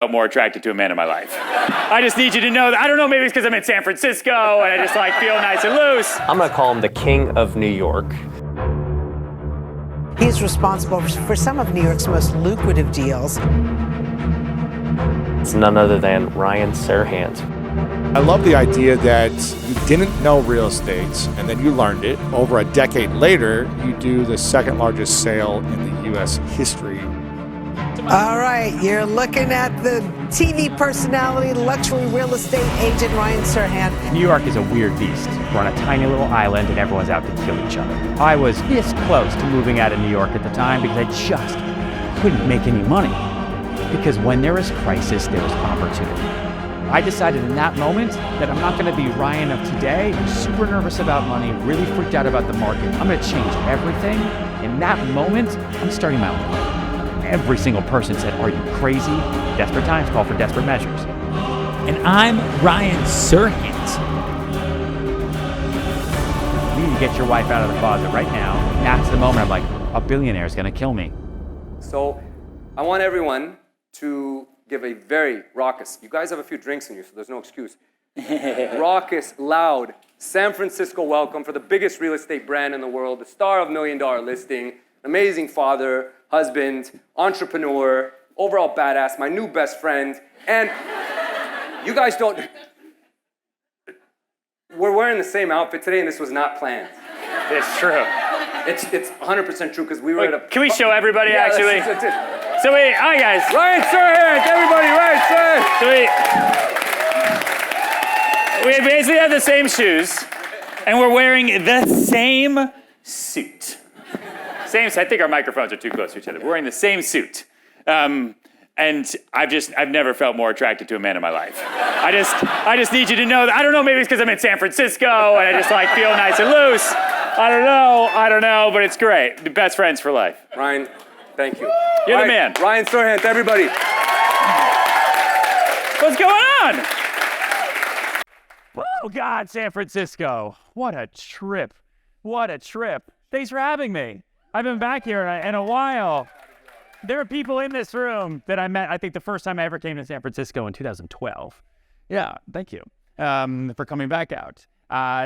more attracted to a man in my life. I just need you to know that. I don't know, maybe it's because I'm in San Francisco and I just like feel nice and loose. I'm gonna call him the King of New York. He's responsible for some of New York's most lucrative deals. It's none other than Ryan Serhant. I love the idea that you didn't know real estate and then you learned it. Over a decade later, you do the second largest sale in the U.S. history. All right, you're looking at the TV personality, luxury real estate agent Ryan Serhant. New York is a weird beast. We're on a tiny little island and everyone's out to kill each other. I was this close to moving out of New York at the time because I just couldn't make any money. Because when there is crisis, there is opportunity. I decided in that moment that I'm not going to be Ryan of today. I'm super nervous about money, really freaked out about the market. I'm going to change everything. In that moment, I'm starting my own life. Every single person said, "Are you crazy?" Desperate times call for desperate measures. And I'm Ryan Serhant. You need to get your wife out of the closet right now. That's the moment I'm like, a billionaire is going to kill me. So I want everyone to give a very raucous, you guys have a few drinks in you, so there's no excuse. Raucous, loud, San Francisco welcome for the biggest real estate brand in the world, the star of $1 Million Listing, amazing father, husband, entrepreneur, overall badass, my new best friend, and you guys don't, we're wearing the same outfit today and this was not planned. It's true. It's 100% true because we were at a... Can we show everybody actually? So wait, hi guys. Ryan Serhant, everybody, Ryan Serhant. So we basically have the same shoes, and we're wearing the same suit. I think our microphones are too close to each other. We're wearing the same suit. And I've never felt more attracted to a man in my life. I just need you to know that. I don't know, maybe it's because I'm in San Francisco and I just like feel nice and loose. I don't know, but it's great. The best friends for life. Ryan, thank you. You're the man. Ryan Serhant, everybody. What's going on? Oh God, San Francisco. What a trip. What a trip. Thanks for having me. I've been back here in a while. There are people in this room that I met, I think the first time I ever came to San Francisco in 2012. Yeah, thank you for coming back out.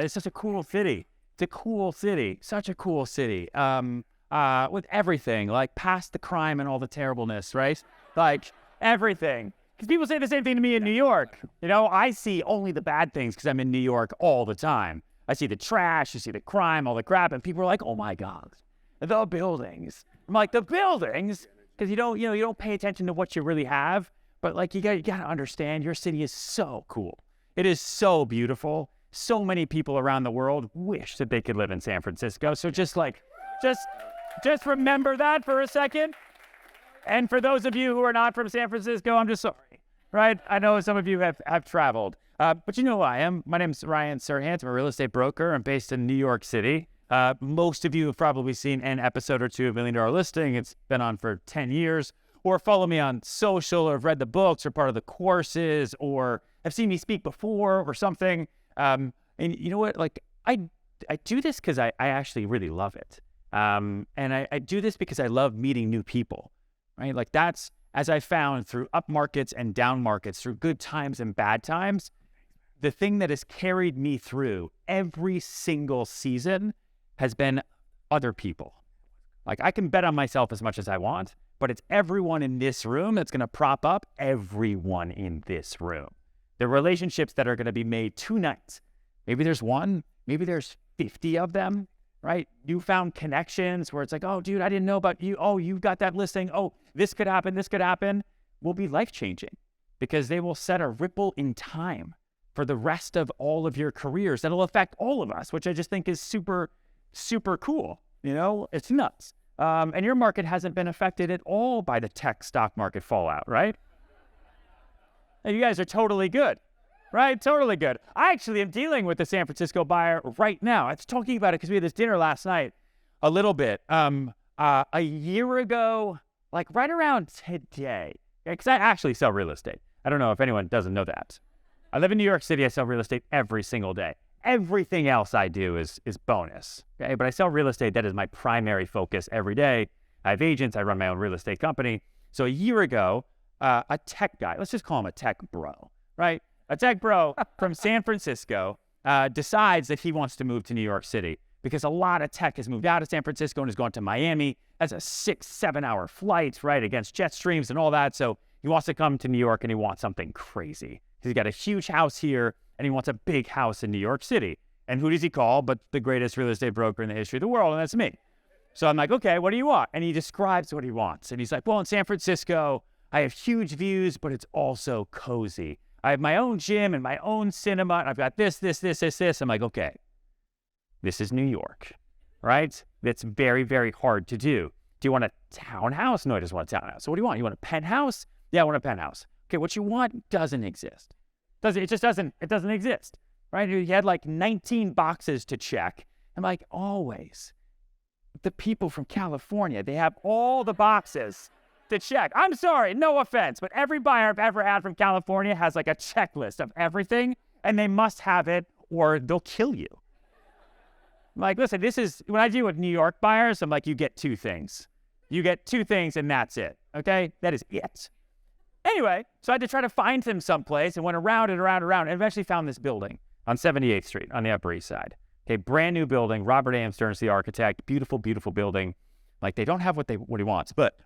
It's such a cool city. It's a cool city, such a cool city. With everything, like past the crime and all the terribleness, right? Like everything. Because people say the same thing to me in New York. You know, I see only the bad things because I'm in New York all the time. I see the trash, I see the crime, all the crap, and people are like, "Oh my God, the buildings." I'm like, the buildings? Because you don't pay attention to what you really have. But like you gotta understand, your city is so cool. It is so beautiful. So many people around the world wish that they could live in San Francisco. So just remember that for a second. And for those of you who are not from San Francisco, I'm just sorry, right? I know some of you have traveled. But you know who I am. My name's Ryan Serhant. I'm a real estate broker. I'm based in New York City. Most of you have probably seen an episode or two of $1 Million Listing. It's been on for 10 years. Or follow me on social, or have read the books, or part of the courses, or have seen me speak before, or something. And you know what? Like, I do this because I actually really love it. And I do this because I love meeting new people, right? Like that's, as I found through up markets and down markets, through good times and bad times, the thing that has carried me through every single season has been other people. Like I can bet on myself as much as I want, but it's everyone in this room that's going to prop up everyone in this room. The relationships that are going to be made tonight. Maybe there's one, maybe there's 50 of them, right? You found connections where it's like, "Oh, dude, I didn't know about you. Oh, you've got that listing. Oh, this could happen, will be life-changing because they will set a ripple in time for the rest of all of your careers that'll affect all of us, which I just think is super, super cool. You know, it's nuts. And your market hasn't been affected at all by the tech stock market fallout, right? And you guys are totally good, right? Totally good. I actually am dealing with the San Francisco buyer right now. I was talking about it because we had this dinner last night a little bit. A year ago, like right around today, because I actually sell real estate. I don't know if anyone doesn't know that. I live in New York City. I sell real estate every single day. Everything else I do is bonus, okay? But I sell real estate. That is my primary focus every day. I have agents. I run my own real estate company. So a year ago, a tech guy. Let's just call him a tech bro, right? A tech bro from San Francisco decides that he wants to move to New York City because a lot of tech has moved out of San Francisco and has gone to Miami. That's a 6-7 hour flight, right, against jet streams and all that. So he wants to come to New York and he wants something crazy. He's got a huge house here and he wants a big house in New York City. And who does he call but the greatest real estate broker in the history of the world, and that's me. So I'm like, okay, what do you want? And he describes what he wants. And he's like, well, in San Francisco, I have huge views, but it's also cozy. I have my own gym and my own cinema, and I've got this. I'm like, okay, this is New York, right? That's very, very hard to do. Do you want a townhouse? No, I just want a townhouse. So what do you want? You want a penthouse? Yeah, I want a penthouse. Okay, what you want doesn't exist. It doesn't exist, right? He had like 19 boxes to check. I'm like, always. The people from California, they have all the boxes to check. I'm sorry, no offense, but every buyer I've ever had from California has like a checklist of everything, and they must have it or they'll kill you. I'm like, listen, this is, when I deal with New York buyers, I'm like, you get 2 things. You get 2 things and that's it, okay? That is it. Anyway, so I had to try to find him someplace and went around and and eventually found this building on 78th Street on the Upper East Side. Okay, brand new building. Robert A. Stern's the architect. Beautiful, beautiful building. Like, they don't have what he wants, but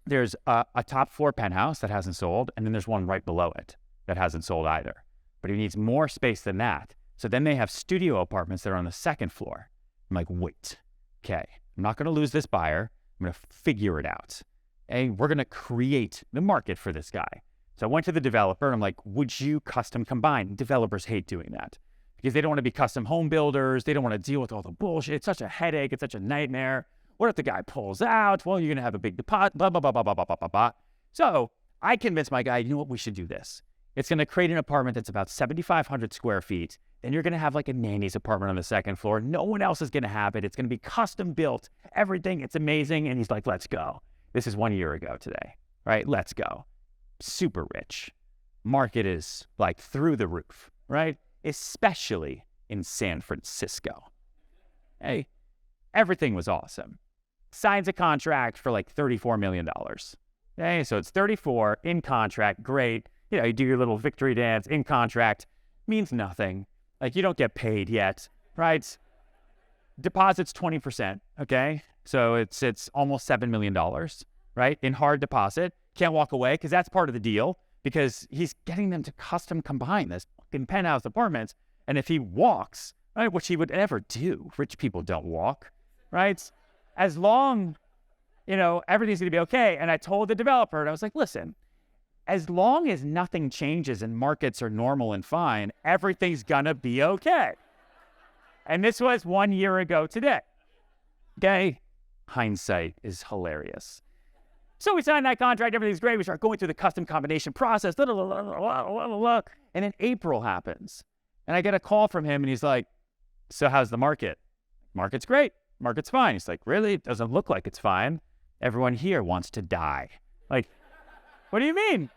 there's a top floor penthouse that hasn't sold, and then there's one right below it that hasn't sold either. But he needs more space than that. So then they have studio apartments that are on the 2nd floor. I'm like, wait, okay, I'm not going to lose this buyer. I'm going to figure it out. And we're going to create the market for this guy. So I went to the developer, and I'm like, would you custom combine? Developers hate doing that because they don't want to be custom home builders. They don't want to deal with all the bullshit. It's such a headache. It's such a nightmare. What if the guy pulls out? Well, you're going to have a big deposit, blah, blah, blah, blah, blah, blah, blah, blah. So I convinced my guy, you know what, we should do this. It's going to create an apartment that's about 7,500 square feet. Then you're going to have like a nanny's apartment on the 2nd floor. No one else is going to have it. It's going to be custom built, everything. It's amazing. And he's like, let's go. This is 1 year ago today, right? Let's go. Super rich. Market is like through the roof, right? Especially in San Francisco. Hey, everything was awesome. Signs a contract for like $34 million. Okay, so it's 34 in contract, great. You know, you do your little victory dance in contract, means nothing. Like, you don't get paid yet, right? Deposit's 20%, okay? So it's almost $7 million, right? In hard deposit. Can't walk away because that's part of the deal, because he's getting them to custom combine this fucking penthouse apartments. And if he walks, right, which he would never do, rich people don't walk, right? As long, you know, everything's going to be okay. And I told the developer, and I was like, listen, as long as nothing changes and markets are normal and fine, everything's going to be okay. And this was 1 year ago today. Okay? Hindsight is hilarious. So we signed that contract. Everything's great. We start going through the custom combination process. And then April happens. And I get a call from him, and he's like, so how's the market? Market's great. Market's fine. He's like, really? It doesn't look like it's fine. Everyone here wants to die. Like, what do you mean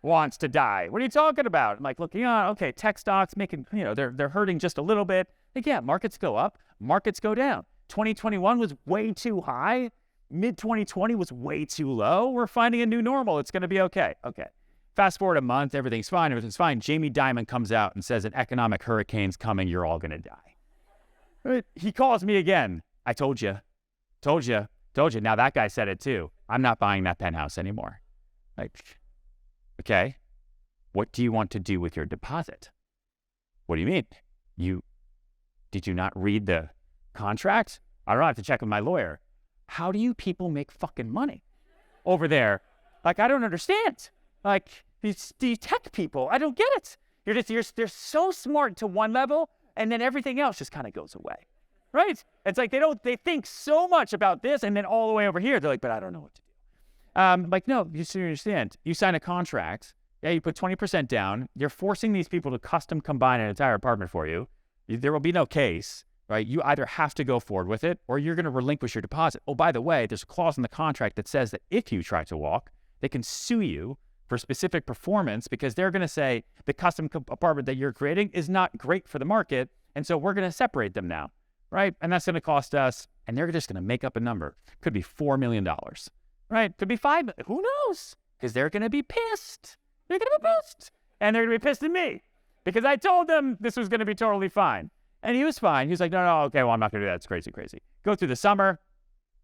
wants to die? What are you talking about? I'm like, looking on, okay, tech stocks making, you know, they're hurting just a little bit. Like, yeah, markets go up, markets go down. 2021 was way too high. Mid-2020 was way too low. We're finding a new normal. It's going to be okay. Okay. Fast forward a month, everything's fine. Everything's fine. Jamie Dimon comes out and says an economic hurricane's coming. You're all going to die. Right? He calls me again. I told you. Now that guy said it too. I'm not buying that penthouse anymore. Like, okay, what do you want to do with your deposit? What do you mean? Did you not read the contract? I don't know, I have to check with my lawyer. How do you people make fucking money over there? Like, I don't understand. Like, these tech people, I don't get it. They're so smart to one level, and then everything else just kind of goes away. Right? It's like they think so much about this, and then all the way over here, they're like, but I don't know what to do. Like, no, you should understand. You sign a contract, yeah, you put 20% down, you're forcing these people to custom combine an entire apartment for you. There will be no case, right? You either have to go forward with it, or you're going to relinquish your deposit. Oh, by the way, there's a clause in the contract that says that if you try to walk, they can sue you for specific performance, because they're going to say the custom apartment that you're creating is not great for the market, and so we're going to separate them now. Right? And that's going to cost us, and they're just going to make up a number. Could be $4 million, right? Could be $5 million. Who knows? because they're going to be pissed. They're going to be pissed. And they're going to be pissed at me because I told them this was going to be totally fine. And he was fine. He was like, no, okay, well, I'm not going to do that. It's crazy, crazy. Go through the summer.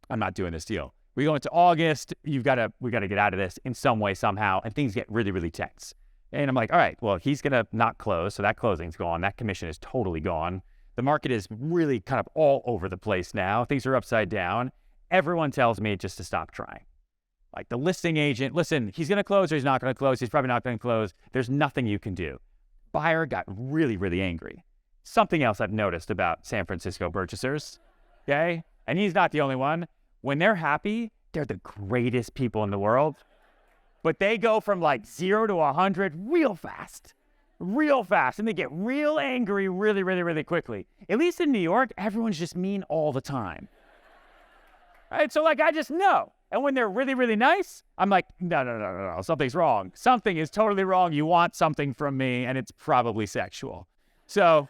I'm not doing this deal. We go into August. We got to get out of this in some way, somehow. And things get really, really tense. And I'm like, all right, well, he's going to not close. So that closing's gone. That commission is totally gone. The market is really kind of all over the place now. Things are upside down. Everyone tells me just to stop trying. Like the listing agent, listen, he's going to close or he's not going to close. He's probably not going to close. There's nothing you can do. Buyer got really, really angry. Something else I've noticed about San Francisco purchasers, okay? And he's not the only one. When they're happy, they're the greatest people in the world. But they go from like 0 to 100 real fast. And they get real angry really, really, really quickly. At least in New York, everyone's just mean all the time. Right? So like, I just know. And when they're really, really nice, I'm like, no, something's wrong. Something is totally wrong. You want something from me, and it's probably sexual. So I'm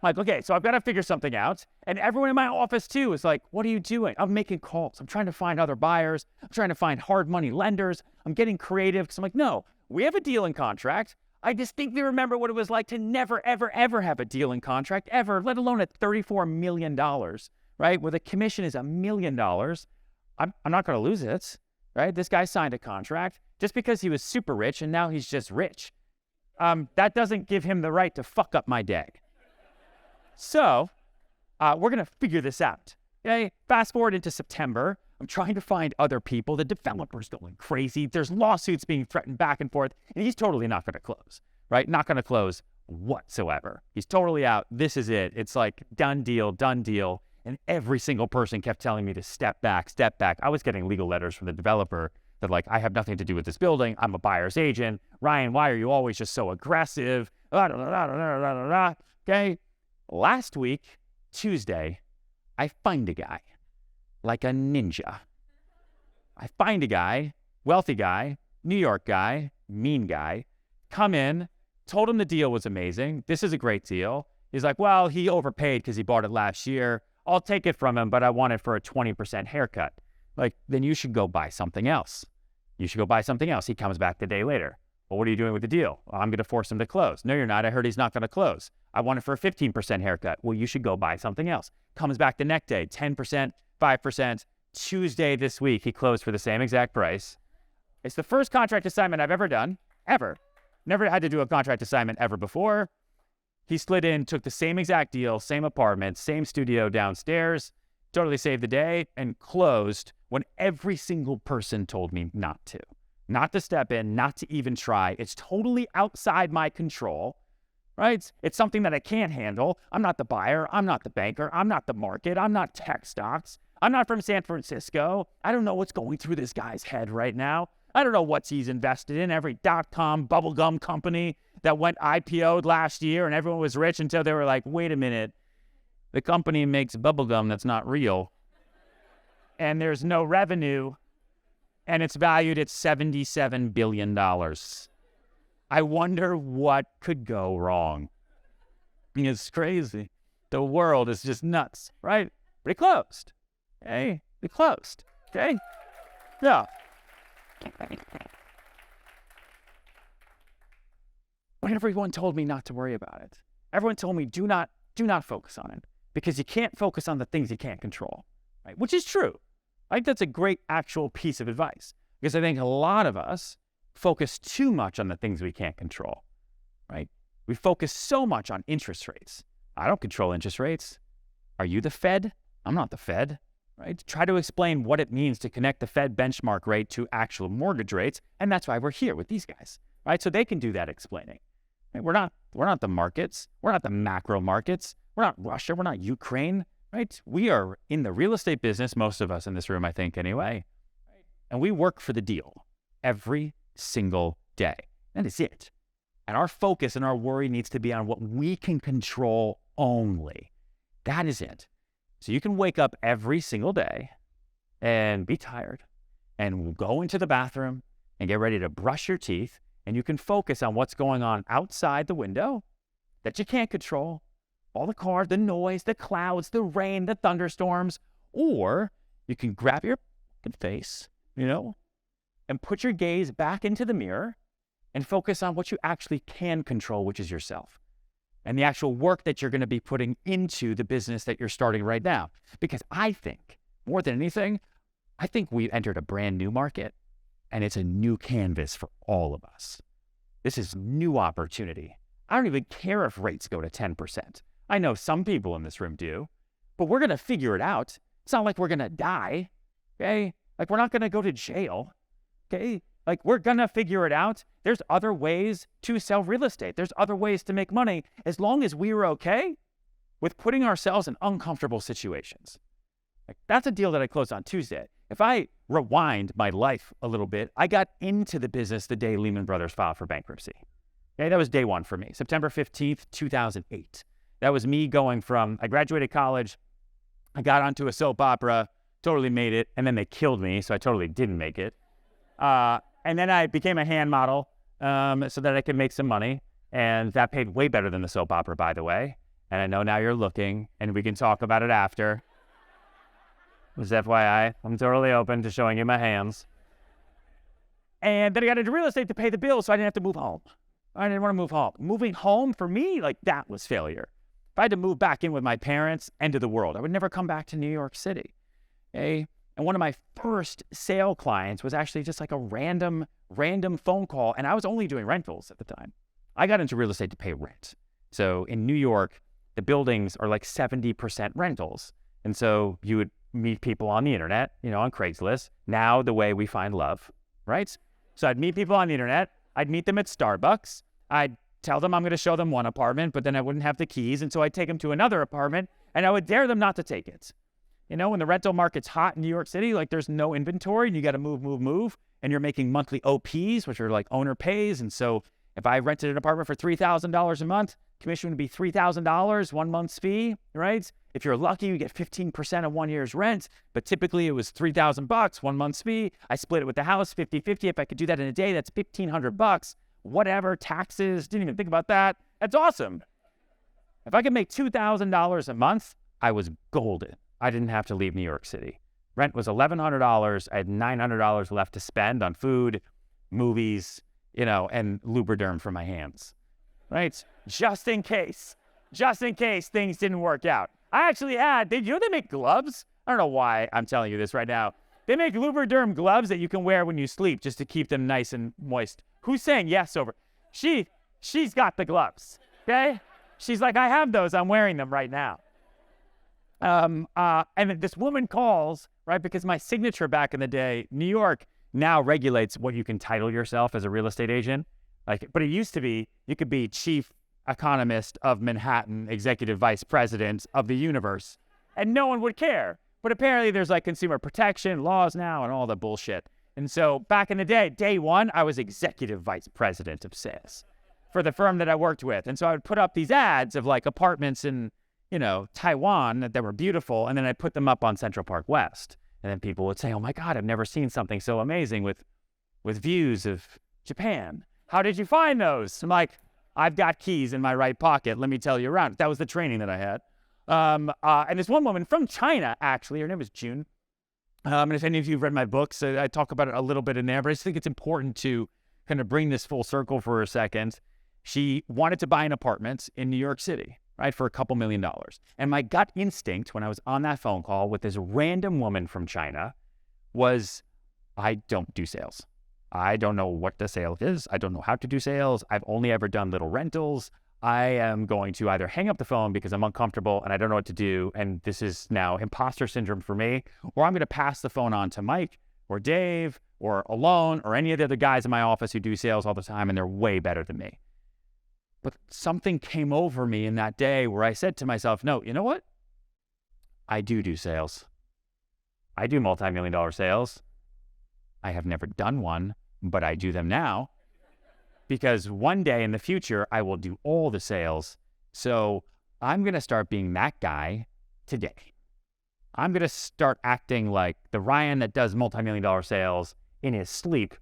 like, okay, so I've got to figure something out. And everyone in my office too is like, what are you doing? I'm making calls. I'm trying to find other buyers. I'm trying to find hard money lenders. I'm getting creative because I'm like, no, we have a deal in contract. I distinctly remember what it was like to never, ever, ever have a deal in contract, ever, let alone at $34 million, right? Where the commission is $1 million. I'm not going to lose it, right? This guy signed a contract just because he was super rich and now he's just rich. That doesn't give him the right to fuck up my day. So we're going to figure this out. Okay? Fast forward into September. I'm trying to find other people. The developer's going crazy. There's lawsuits being threatened back and forth, and he's totally not going to close, right? Not going to close whatsoever. He's totally out. This is it. It's like done deal. And every single person kept telling me to step back. I was getting legal letters from the developer that like, I have nothing to do with this building. I'm a buyer's agent. Ryan, why are you always just so aggressive? Okay. Last week, Tuesday, I find a guy like a ninja. I find a guy, wealthy guy, New York guy, mean guy, come in, told him the deal was amazing. This is a great deal. He's like, well, he overpaid because he bought it last year. I'll take it from him, but I want it for a 20% haircut. Like, then you should go buy something else. He comes back the day later. Well, what are you doing with the deal? Well, I'm going to force him to close. No, you're not. I heard he's not going to close. I want it for a 15% haircut. Well, you should go buy something else. Comes back the next day, 10%, 5%. Tuesday this week, he closed for the same exact price. It's the first contract assignment I've ever done, ever. Never had to do a contract assignment ever before. He slid in, took the same exact deal, same apartment, same studio downstairs, totally saved the day, and closed when every single person told me not to. Not to step in, not to even try. It's totally outside my control, right? It's something that I can't handle. I'm not the buyer. I'm not the banker. I'm not the market. I'm not tech stocks. I'm not from San Francisco. I don't know what's going through this guy's head right now. I don't know what he's invested in. Every dot-com bubblegum company that went IPO'd last year and everyone was rich until they were like, wait a minute, the company makes bubblegum that's not real. And there's no revenue. And it's valued at $77 billion. I wonder what could go wrong. It's crazy. The world is just nuts, right? But it closed. Okay? It closed. Okay? Yeah. But everyone told me not to worry about it. Everyone told me do not focus on it because you can't focus on the things you can't control, right? Which is true. I think that's a great actual piece of advice because I think a lot of us focus too much on the things we can't control, right? We focus so much on interest rates. I don't control interest rates. Are you the Fed? I'm not the Fed, right? Try to explain what it means to connect the Fed benchmark rate to actual mortgage rates, and that's why we're here with these guys, right? So they can do that explaining. Right? We're not the markets. We're not the macro markets. We're not Russia. We're not Ukraine. Right? We are in the real estate business, most of us in this room, I think, anyway. And we work for the deal every single day. That is it. And our focus and our worry needs to be on what we can control only. That is it. So you can wake up every single day and be tired and go into the bathroom and get ready to brush your teeth, and you can focus on what's going on outside the window that you can't control. All the cars, the noise, the clouds, the rain, the thunderstorms, or you can grab your face, and put your gaze back into the mirror and focus on what you actually can control, which is yourself, and the actual work that you're going to be putting into the business that you're starting right now. Because I think, more than anything, I think we've entered a brand new market, and it's a new canvas for all of us. This is new opportunity. I don't even care if rates go to 10%. I know some people in this room do, but we're going to figure it out. It's not like we're going to die, okay? Like, we're not going to go to jail, okay? Like, we're going to figure it out. There's other ways to sell real estate. There's other ways to make money, as long as we were okay with putting ourselves in uncomfortable situations. Like, that's a deal that I closed on Tuesday. If I rewind my life a little bit, I got into the business the day Lehman Brothers filed for bankruptcy. Okay, that was day one for me, September 15th, 2008. That was me going from, I graduated college, I got onto a soap opera, totally made it, and then they killed me, so I totally didn't make it. And then I became a hand model so that I could make some money, and that paid way better than the soap opera, by the way. And I know now you're looking, and we can talk about it after. Just FYI, I'm totally open to showing you my hands. And then I got into real estate to pay the bills, so I didn't have to move home. I didn't want to move home. Moving home, for me, like, that was failure. If I had to move back in with my parents, end of the world. I would never come back to New York City. Okay? And one of my first sale clients was actually just like a random phone call, and I was only doing rentals at the time. I got into real estate to pay rent. So in New York, the buildings are like 70% rentals. And so you would meet people on the internet, on Craigslist. Now the way we find love, right? So I'd meet people on the internet. I'd meet them at Starbucks. I'd tell them I'm going to show them one apartment, but then I wouldn't have the keys. And so I'd take them to another apartment, and I would dare them not to take it. When the rental market's hot in New York City, like, there's no inventory and you got to move, and you're making monthly OPs, which are like owner pays. And so if I rented an apartment for $3,000 a month, commission would be $3,000, 1 month's fee, right? If you're lucky, you get 15% of 1 year's rent, but typically it was $3,000, 1 month's fee. I split it with the house, 50-50. If I could do that in a day, that's $1,500, whatever, taxes, didn't even think about that. That's awesome. If I could make $2,000 a month, I was golden. I didn't have to leave New York City. Rent was $1,100. I had $900 left to spend on food, movies, and Lubriderm for my hands, right? Just in case things didn't work out. I actually had, they make gloves? I don't know why I'm telling you this right now. They make Lubriderm gloves that you can wear when you sleep just to keep them nice and moist. Who's saying yes over? She's got the gloves, okay? She's like, I have those. I'm wearing them right now. And then this woman calls, right? Because my signature back in the day, New York now regulates what you can title yourself as a real estate agent. But it used to be, you could be chief economist of Manhattan, executive vice president of the universe, and no one would care. But apparently there's like consumer protection laws now and all the bullshit. And so back in the day one, I was executive vice president of sales for the firm that I worked with. And so I would put up these ads of like apartments in, Taiwan that were beautiful. And then I'd put them up on Central Park West. And then people would say, oh my God, I've never seen something so amazing with views of Japan. How did you find those? I'm like, I've got keys in my right pocket. Let me tell you around. That was the training that I had. And this one woman from China, actually, her name was June. And if any of you have read my books, I talk about it a little bit in there, but I just think it's important to kind of bring this full circle for a second. She wanted to buy an apartment in New York City, right, for a couple $1 million. And my gut instinct when I was on that phone call with this random woman from China was, I don't do sales. I don't know what the sale is. I don't know how to do sales. I've only ever done little rentals. I am going to either hang up the phone because I'm uncomfortable and I don't know what to do, and this is now imposter syndrome for me, or I'm going to pass the phone on to Mike or Dave or Alone or any of the other guys in my office who do sales all the time, and they're way better than me. But something came over me in that day where I said to myself, no, you know what? I do sales. I do multi-million-dollar sales. I have never done one, but I do them now. Because one day in the future, I will do all the sales. So I'm going to start being that guy today. I'm going to start acting like the Ryan that does multi-million-dollar sales in his sleep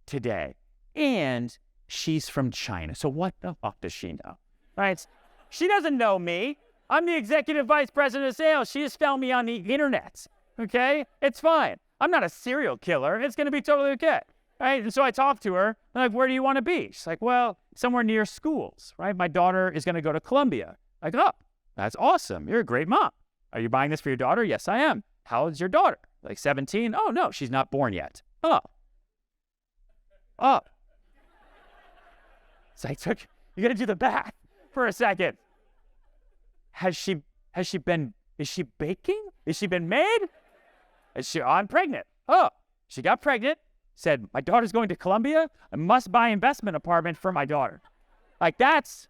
today. And she's from China. So what the fuck does she know? Right? She doesn't know me. I'm the executive vice president of sales. She just found me on the internet. Okay? It's fine. I'm not a serial killer. It's going to be totally okay. right? And so I talked to her. I'm like, where do you want to be? She's like, well, somewhere near schools, right? My daughter is going to go to Columbia. Like, oh, that's awesome. You're a great mom. Are you buying this for your daughter? Yes, I am. How old's your daughter? Like 17? Oh, no, she's not born yet. Oh. So I took, you got to do the math for a second. Is she baking? Has she been made? I'm pregnant. Oh, she got pregnant, said, my daughter's going to Columbia. I must buy investment apartment for my daughter. Like that's,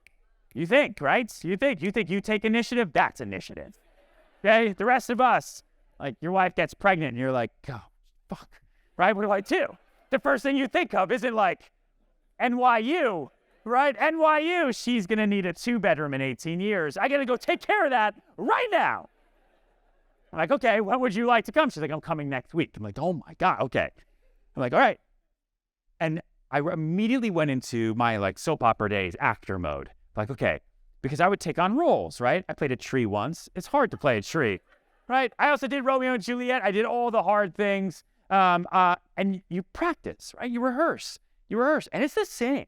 you think, right? You think you take initiative? That's initiative. Okay, the rest of us, like your wife gets pregnant and you're like, oh, fuck, right? What do I do? The first thing you think of isn't like NYU, right? NYU, she's gonna need a 2-bedroom in 18 years. I gotta go take care of that right now. I'm like, okay, when would you like to come? She's like, I'm coming next week. I'm like, oh my God, okay. I'm like, all right. And I immediately went into my like soap opera days actor mode. Like, okay, because I would take on roles, right? I played a tree once. It's hard to play a tree, right? I also did Romeo and Juliet. I did all the hard things. And you practice, right? You rehearse, and it's the same.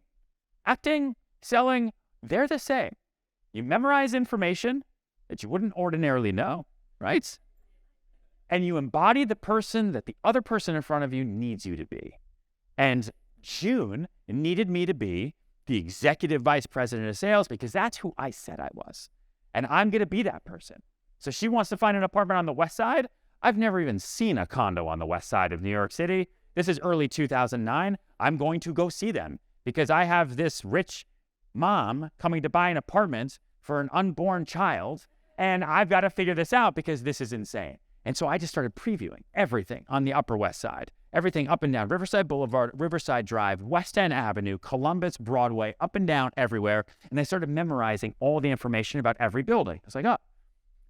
Acting, selling, they're the same. You memorize information that you wouldn't ordinarily know, right? And you embody the person that the other person in front of you needs you to be. And June needed me to be the executive vice president of sales because that's who I said I was. And I'm going to be that person. So she wants to find an apartment on the west side. I've never even seen a condo on the west side of New York City. This is early 2009. I'm going to go see them because I have this rich mom coming to buy an apartment for an unborn child. And I've got to figure this out because this is insane. And so I just started previewing everything on the Upper West Side, everything up and down Riverside Boulevard, Riverside Drive, West End Avenue, Columbus, Broadway, up and down everywhere. And I started memorizing all the information about every building. I was like, oh,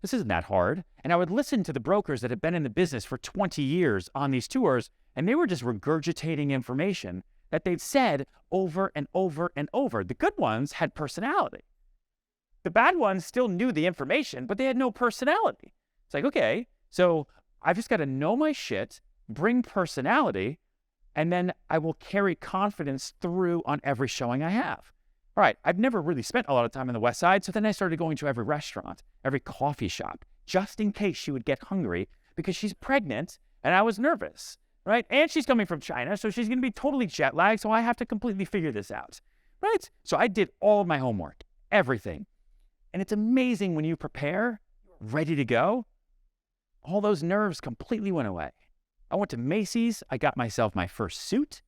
this isn't that hard. And I would listen to the brokers that had been in the business for 20 years on these tours, and they were just regurgitating information that they'd said over and over and over. The good ones had personality. The bad ones still knew the information, but they had no personality. It's like, okay, so I've just got to know my shit, bring personality, and then I will carry confidence through on every showing I have. All right, I've never really spent a lot of time on the West Side, so then I started going to every restaurant, every coffee shop, just in case she would get hungry because she's pregnant and I was nervous, right? And she's coming from China, so she's going to be totally jet lagged, so I have to completely figure this out, right? So I did all of my homework, everything. And it's amazing when you prepare, ready to go, all those nerves completely went away. I went to Macy's. I got myself my first suit.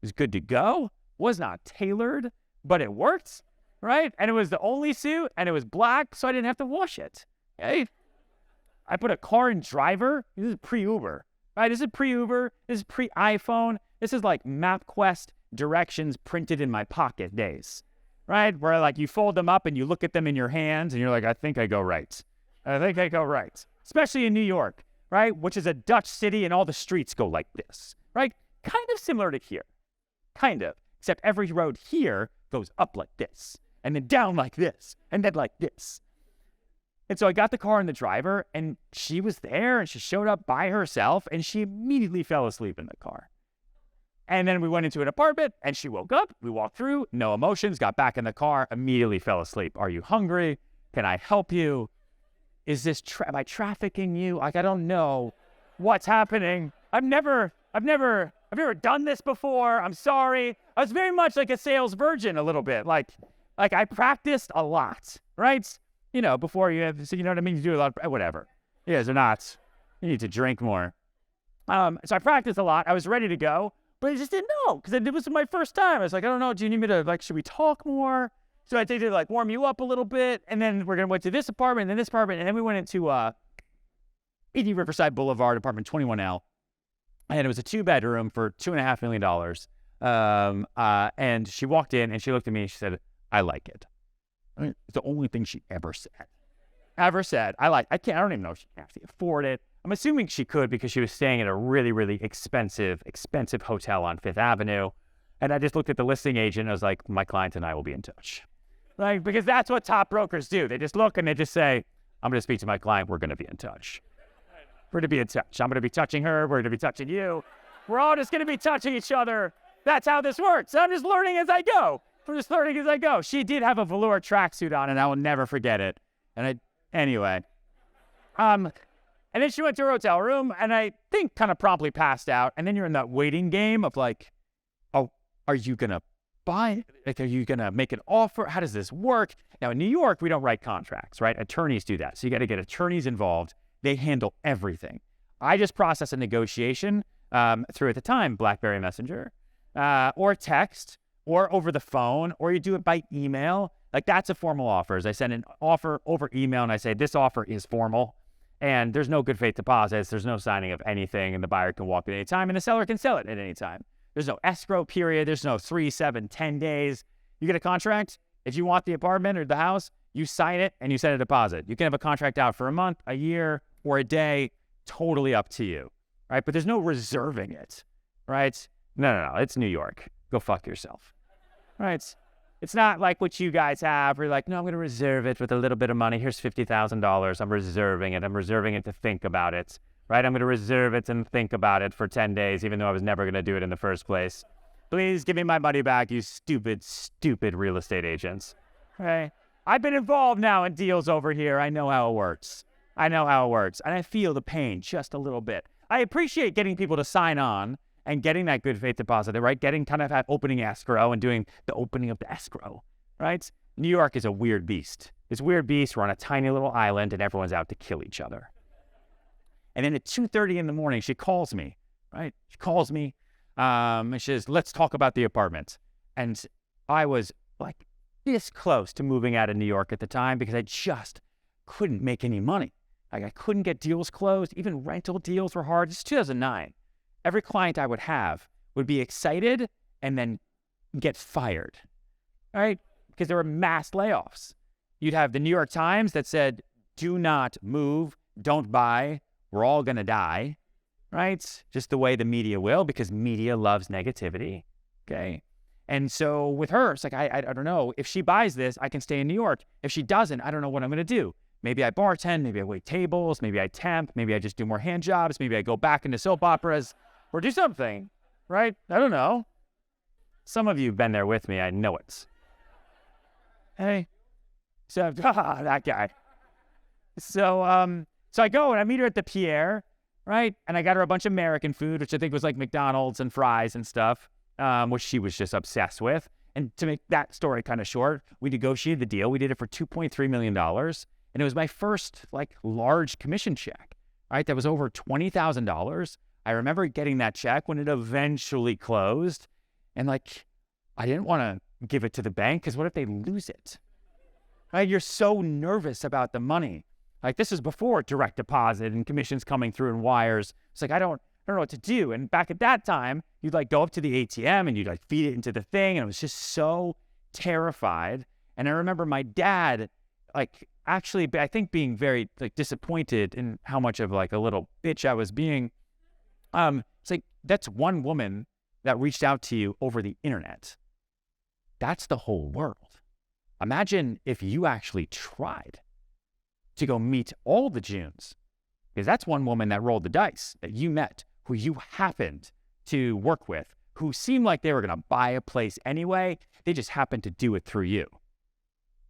It was good to go. Was not tailored, but it worked, right? And it was the only suit, and it was black, so I didn't have to wash it, okay? I put a car in driver. This is pre-Uber, right? This is pre-Uber. This is pre-iPhone. This is like MapQuest directions printed in my pocket days, right? Where like you fold them up and you look at them in your hands, and you're like, I think I go right. I think I go right. Especially in New York, right? Which is a Dutch city and all the streets go like this, right? Kind of similar to here, kind of, except every road here goes up like this and then down like this and then like this. And so I got the car and the driver and she was there and she showed up by herself and she immediately fell asleep in the car. And then we went into an apartment and she woke up, we walked through, no emotions, got back in the car, immediately fell asleep. Are you hungry? Can I help you? Is this, am I trafficking you? Like, I don't know what's happening. I've never done this before. I'm sorry. I was very much like a sales virgin a little bit. Like I practiced a lot, right? You know, before you have, so you know what I mean? You do a lot of, whatever. You guys are not, you need to drink more. So I practiced a lot. I was ready to go, but I just didn't know because it was my first time. I was like, I don't know. Do you need me to, like, should we talk more? So I think to like warm you up a little bit, and then we're gonna went to this apartment, and then this apartment, and then we went into 80 Riverside Boulevard, apartment 21L, and it was a 2-bedroom for $2.5 million. And she walked in, and she looked at me, and she said, "I like it." I mean, it's the only thing she ever said. I don't even know if she can actually afford it. I'm assuming she could because she was staying at a really, really expensive hotel on Fifth Avenue. And I just looked at the listing agent, and I was like, my client and I will be in touch. Like, because that's what top brokers do. They just look and they just say, I'm going to speak to my client. We're going to be in touch. We're going to be in touch. I'm going to be touching her. We're going to be touching you. We're all just going to be touching each other. That's how this works. I'm just learning as I go. She did have a velour tracksuit on, and I will never forget it. Anyway. And then she went to her hotel room, and I think kind of promptly passed out. And then you're in that waiting game of like, oh, are you going to buy? Like, are you going to make an offer? How does this work? Now, in New York, we don't write contracts, right? Attorneys do that. So you got to get attorneys involved. They handle everything. I just process a negotiation through, at the time, BlackBerry Messenger, or text, or over the phone, or you do it by email. Like, that's a formal offer. I send an offer over email, and I say, this offer is formal, and there's no good faith deposits. There's no signing of anything, and the buyer can walk at any time, and the seller can sell it at any time. There's no escrow period. There's no 3, 7, 10 days. You get a contract. If you want the apartment or the house, you sign it, and you send a deposit. You can have a contract out for a month, a year, or a day, totally up to you, right? But there's no reserving it, right? No. It's New York. Go fuck yourself, right? It's not like what you guys have where you're like, no, I'm going to reserve it with a little bit of money. Here's $50,000. I'm reserving it. I'm reserving it to think about it, right? I'm going to reserve it and think about it for 10 days, even though I was never going to do it in the first place. Please give me my money back, you stupid, stupid real estate agents, right? I've been involved now in deals over here. I know how it works. And I feel the pain just a little bit. I appreciate getting people to sign on and getting that good faith deposit, right? Getting kind of that opening escrow and doing the opening of the escrow, right? New York is a weird beast. It's a weird beast. We're on a tiny little island and everyone's out to kill each other. And then at 2:30 in the morning, she calls me, right? She calls me and she says, let's talk about the apartment. And I was like this close to moving out of New York at the time because I just couldn't make any money. Like, I couldn't get deals closed. Even rental deals were hard. It's 2009. Every client I would have would be excited and then get fired, right? Because there were mass layoffs. You'd have the New York Times that said, do not move, don't buy, we're all going to die, right? Just the way the media will, because media loves negativity, okay? And so with her, it's like, I don't know. If she buys this, I can stay in New York. If she doesn't, I don't know what I'm going to do. Maybe I bartend, maybe I wait tables, maybe I temp, maybe I just do more hand jobs, maybe I go back into soap operas, or do something, right? I don't know. Some of you have been there with me. I know it. Hey, so that guy. So I go and I meet her at the Pierre, right? And I got her a bunch of American food, which I think was like McDonald's and fries and stuff, which she was just obsessed with. And to make that story kind of short, we negotiated the deal. We did it for $2.3 million. And it was my first like large commission check, right? That was over $20,000. I remember getting that check when it eventually closed. And like, I didn't want to give it to the bank because what if they lose it? Right? You're so nervous about the money. Like, this is before direct deposit and commissions coming through in wires. It's like, I don't know what to do. And back at that time, you'd like go up to the ATM and you'd like feed it into the thing. And I was just so terrified. And I remember my dad, like, actually, I think being very like disappointed in how much of like a little bitch I was being. It's like, that's one woman that reached out to you over the internet. That's the whole world. Imagine if you actually tried to go meet all the Junes, because that's one woman that rolled the dice that you met, who you happened to work with, who seemed like they were going to buy a place anyway. They just happened to do it through you.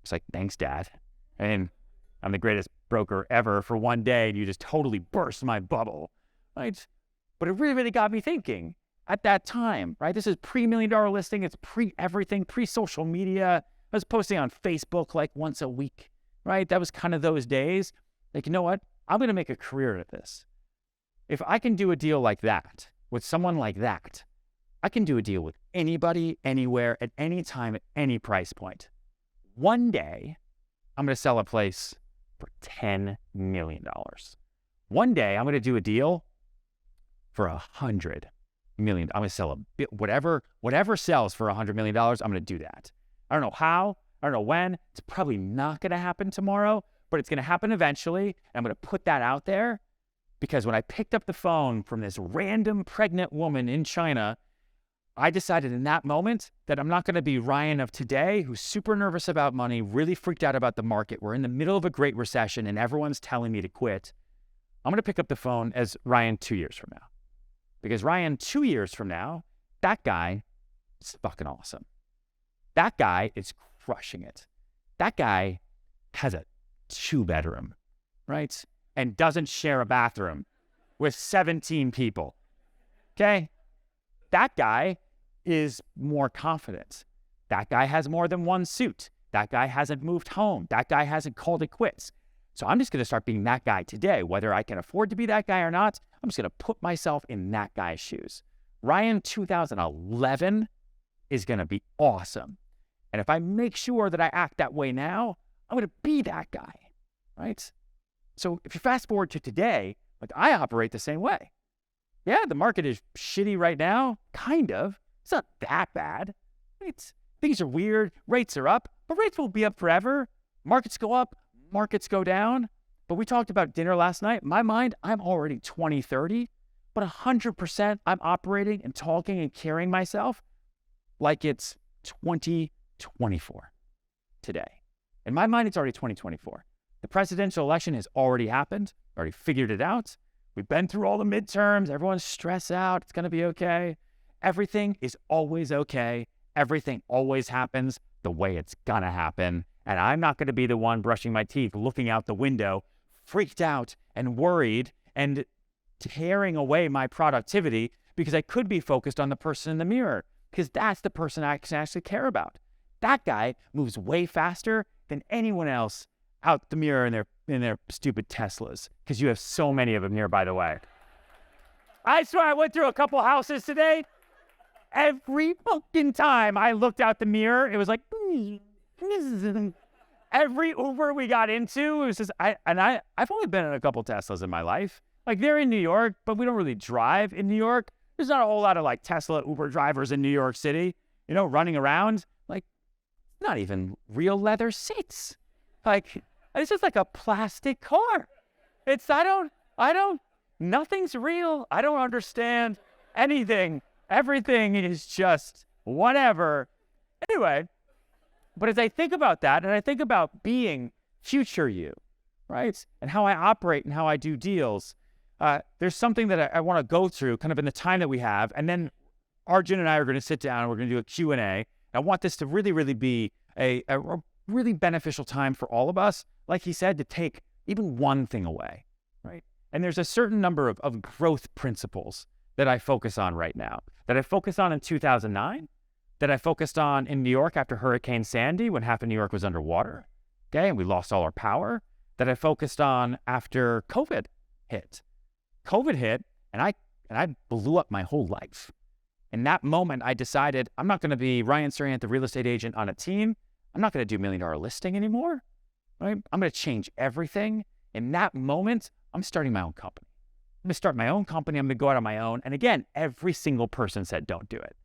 It's like, thanks, Dad. And I'm the greatest broker ever for one day, and you just totally burst my bubble, right? But it really got me thinking at that time, right? This is pre-$1 million listing. It's pre-everything, pre-social media. I was posting on Facebook like once a week, right? That was kind of those days. Like, you know what? I'm going to make a career at this. If I can do a deal like that with someone like that, I can do a deal with anybody, anywhere, at any time, at any price point. One day, I'm going to sell a place for $10 million. One day, I'm going to do a deal for $100 million. I'm going to sell a bit, whatever sells for $100 million, I'm going to do that. I don't know how, I don't know when. It's probably not going to happen tomorrow, but it's going to happen eventually. And I'm going to put that out there because when I picked up the phone from this random pregnant woman in China, I decided in that moment that I'm not going to be Ryan of today, who's super nervous about money, really freaked out about the market. We're in the middle of a great recession and everyone's telling me to quit. I'm going to pick up the phone as Ryan 2 years from now. Because Ryan 2 years from now, that guy It's fucking awesome. That guy is crushing it. That guy has a 2-bedroom, right? And doesn't share a bathroom with 17 people. Okay? That guy is more confident. That guy has more than one suit. That guy hasn't moved home. That guy hasn't called it quits. So I'm just going to start being that guy today. Whether I can afford to be that guy or not, I'm just going to put myself in that guy's shoes. Ryan 2011 is going to be awesome. And if I make sure that I act that way now, I'm going to be that guy, right? So if you fast forward to today, like I operate the same way. Yeah, the market is shitty right now, kind of. It's not that bad. Things are weird. Rates are up, but rates won't be up forever. Markets go up, markets go down. But we talked about dinner last night. In my mind, I'm already 2030, but 100% I'm operating and talking and carrying myself like it's 2024 today. In my mind, it's already 2024. The presidential election has already happened, already figured it out. We've been through all the midterms. Everyone's stressed out. It's going to be okay. Everything is always okay. Everything always happens the way it's going to happen. And I'm not going to be the one brushing my teeth, looking out the window, freaked out and worried and tearing away my productivity because I could be focused on the person in the mirror because that's the person I can actually care about. That guy moves way faster than anyone else out the mirror in their stupid Teslas, because you have so many of them here, by the way. I swear I went through a couple houses today. Every fucking time I looked out the mirror, it was like, every Uber we got into, it was just, I've only been in a couple Teslas in my life. Like, they're in New York, but we don't really drive in New York. There's not a whole lot of like Tesla Uber drivers in New York City, you know, running around. Like, not even real leather seats. Like, it's just like a plastic car. Nothing's real. I don't understand anything. Everything is just whatever. Anyway, but as I think about that, and I think about being future you, right? And how I operate and how I do deals, there's something that I want to go through kind of in the time that we have. And then Arjun and I are going to sit down and we're going to do a Q&A. I want this to really, really be a really beneficial time for all of us, like he said, to take even one thing away, right? And there's a certain number of growth principles that I focus on right now, that I focused on in 2009, that I focused on in New York after Hurricane Sandy when half of New York was underwater, okay, and we lost all our power, that I focused on after COVID hit. COVID hit, and I blew up my whole life. In that moment, I decided I'm not going to be Ryan Serhant, the real estate agent on a team. I'm not going to do $1 million listing anymore, right? I'm going to change everything. In that moment, I'm starting my own company. I'm going to start my own company. I'm going to go out on my own. And again, every single person said, don't do it.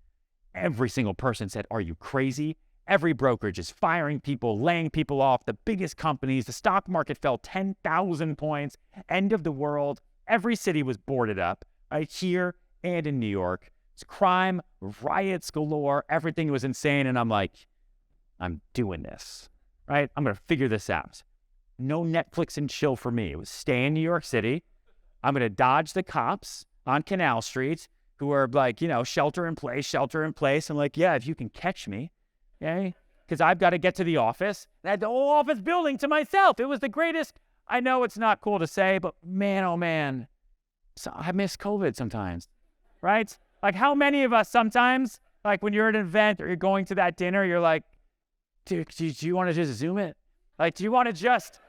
Every single person said, are you crazy? Every brokerage is firing people, laying people off. The biggest companies, the stock market fell 10,000 points. End of the world. Every city was boarded up, right? Here and in New York. It's crime, riots galore. Everything was insane. And I'm like, I'm doing this, right? I'm going to figure this out. No Netflix and chill for me. It was stay in New York City. I'm going to dodge the cops on Canal Street who are like, you know, shelter in place. I'm like, yeah, if you can catch me, okay? Because I've got to get to the office. And I had the whole office building to myself. It was the greatest. I know it's not cool to say, but man, oh man, so I miss COVID sometimes, right? Like how many of us sometimes, like when you're at an event or you're going to that dinner, you're like, dude, do you want to just Zoom it? Like, do you just,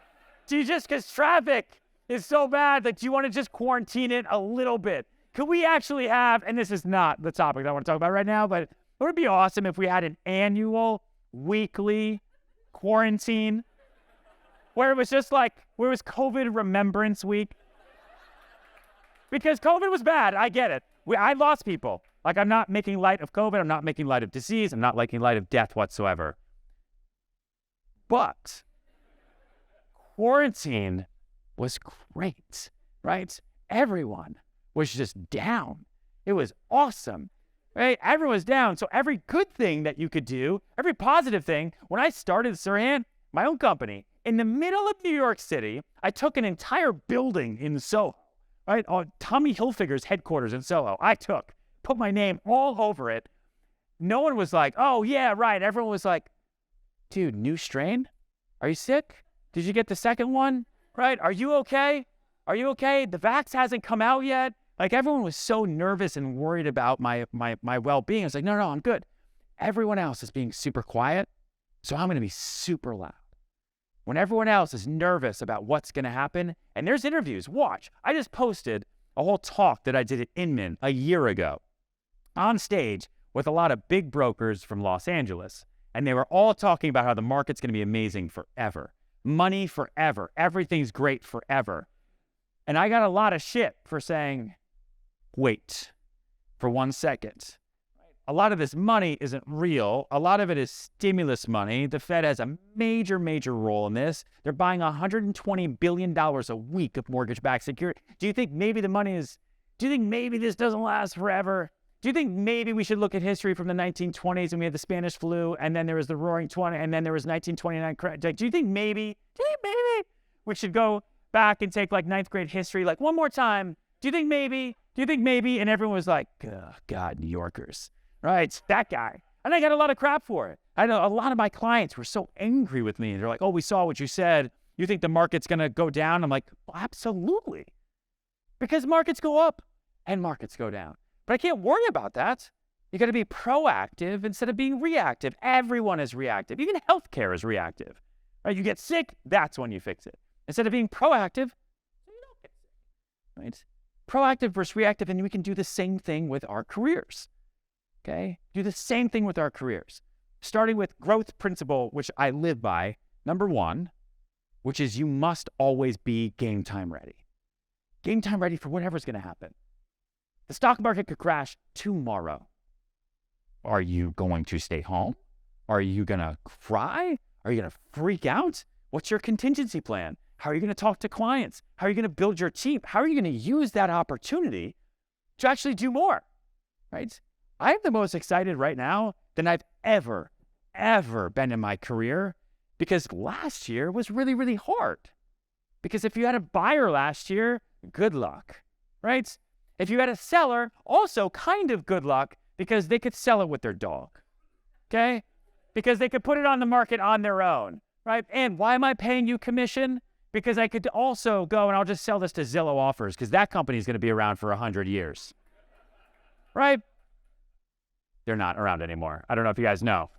because traffic is so bad, like, do you want to just quarantine it a little bit? Could we actually have, and this is not the topic that I want to talk about right now, but it would be awesome if we had an annual, weekly quarantine where it was just like, where it was COVID Remembrance Week. Because COVID was bad, I get it. I lost people. Like, I'm not making light of COVID, I'm not making light of disease, I'm not making light of death whatsoever. But quarantine was great, right? Everyone was just down. It was awesome, right? Everyone's down. So every good thing that you could do, every positive thing, when I started Serhant, my own company, in the middle of New York City, I took an entire building in Soho, right? Tommy Hilfiger's headquarters in Soho. Put my name all over it. no one was like, oh, yeah, right. Everyone was like, dude, new strain? Are you sick? Did you get the second one? Right? Are you okay? Are you okay? The vax hasn't come out yet. Like, everyone was so nervous and worried about my well-being. I was like, no, I'm good. Everyone else is being super quiet, so I'm going to be super loud. When everyone else is nervous about what's going to happen, and there's interviews, watch. I just posted a whole talk that I did at Inman a year ago on stage with a lot of big brokers from Los Angeles, and they were all talking about how the market's going to be amazing forever. Money forever. Everything's great forever. And I got a lot of shit for saying, wait for 1 second. A lot of this money isn't real. A lot of it is stimulus money. The Fed has a major role in this. They're buying $120 billion a week of mortgage-backed security. Do you think maybe this doesn't last forever? Do you think maybe we should look at history from the 1920s and we had the Spanish flu, and then there was the Roaring 20, and then there was 1929? Do you think maybe we should go back and take like 9th grade history like one more time? Do you think maybe? And everyone was like, oh, God, New Yorkers. Right, that guy. And I got a lot of crap for it. I know a lot of my clients were so angry with me. They're like, oh, we saw what you said. You think the market's going to go down? I'm like, well, absolutely. Because markets go up and markets go down. But I can't worry about that. You got to be proactive instead of being reactive. Everyone is reactive. Even healthcare is reactive. Right? You get sick, that's when you fix it. Instead of being proactive, you don't get sick. Right? Proactive versus reactive, and we can do the same thing with our careers. Okay? Do the same thing with our careers. Starting with growth principle, which I live by, number 1, which is you must always be game time ready. Game time ready for whatever's going to happen. The stock market could crash tomorrow. Are you going to stay home? Are you going to cry? Are you going to freak out? What's your contingency plan? How are you going to talk to clients? How are you going to build your team? How are you going to use that opportunity to actually do more? Right? I'm the most excited right now than I've ever been in my career, because last year was really hard. Because if you had a buyer last year, good luck, right? If you had a seller, also kind of good luck, because they could sell it with their dog, okay? Because they could put it on the market on their own, right? And why am I paying you commission? Because I could also go and I'll just sell this to Zillow Offers, because that company is going to be around for 100 years, right? They're not around anymore. I don't know if you guys know.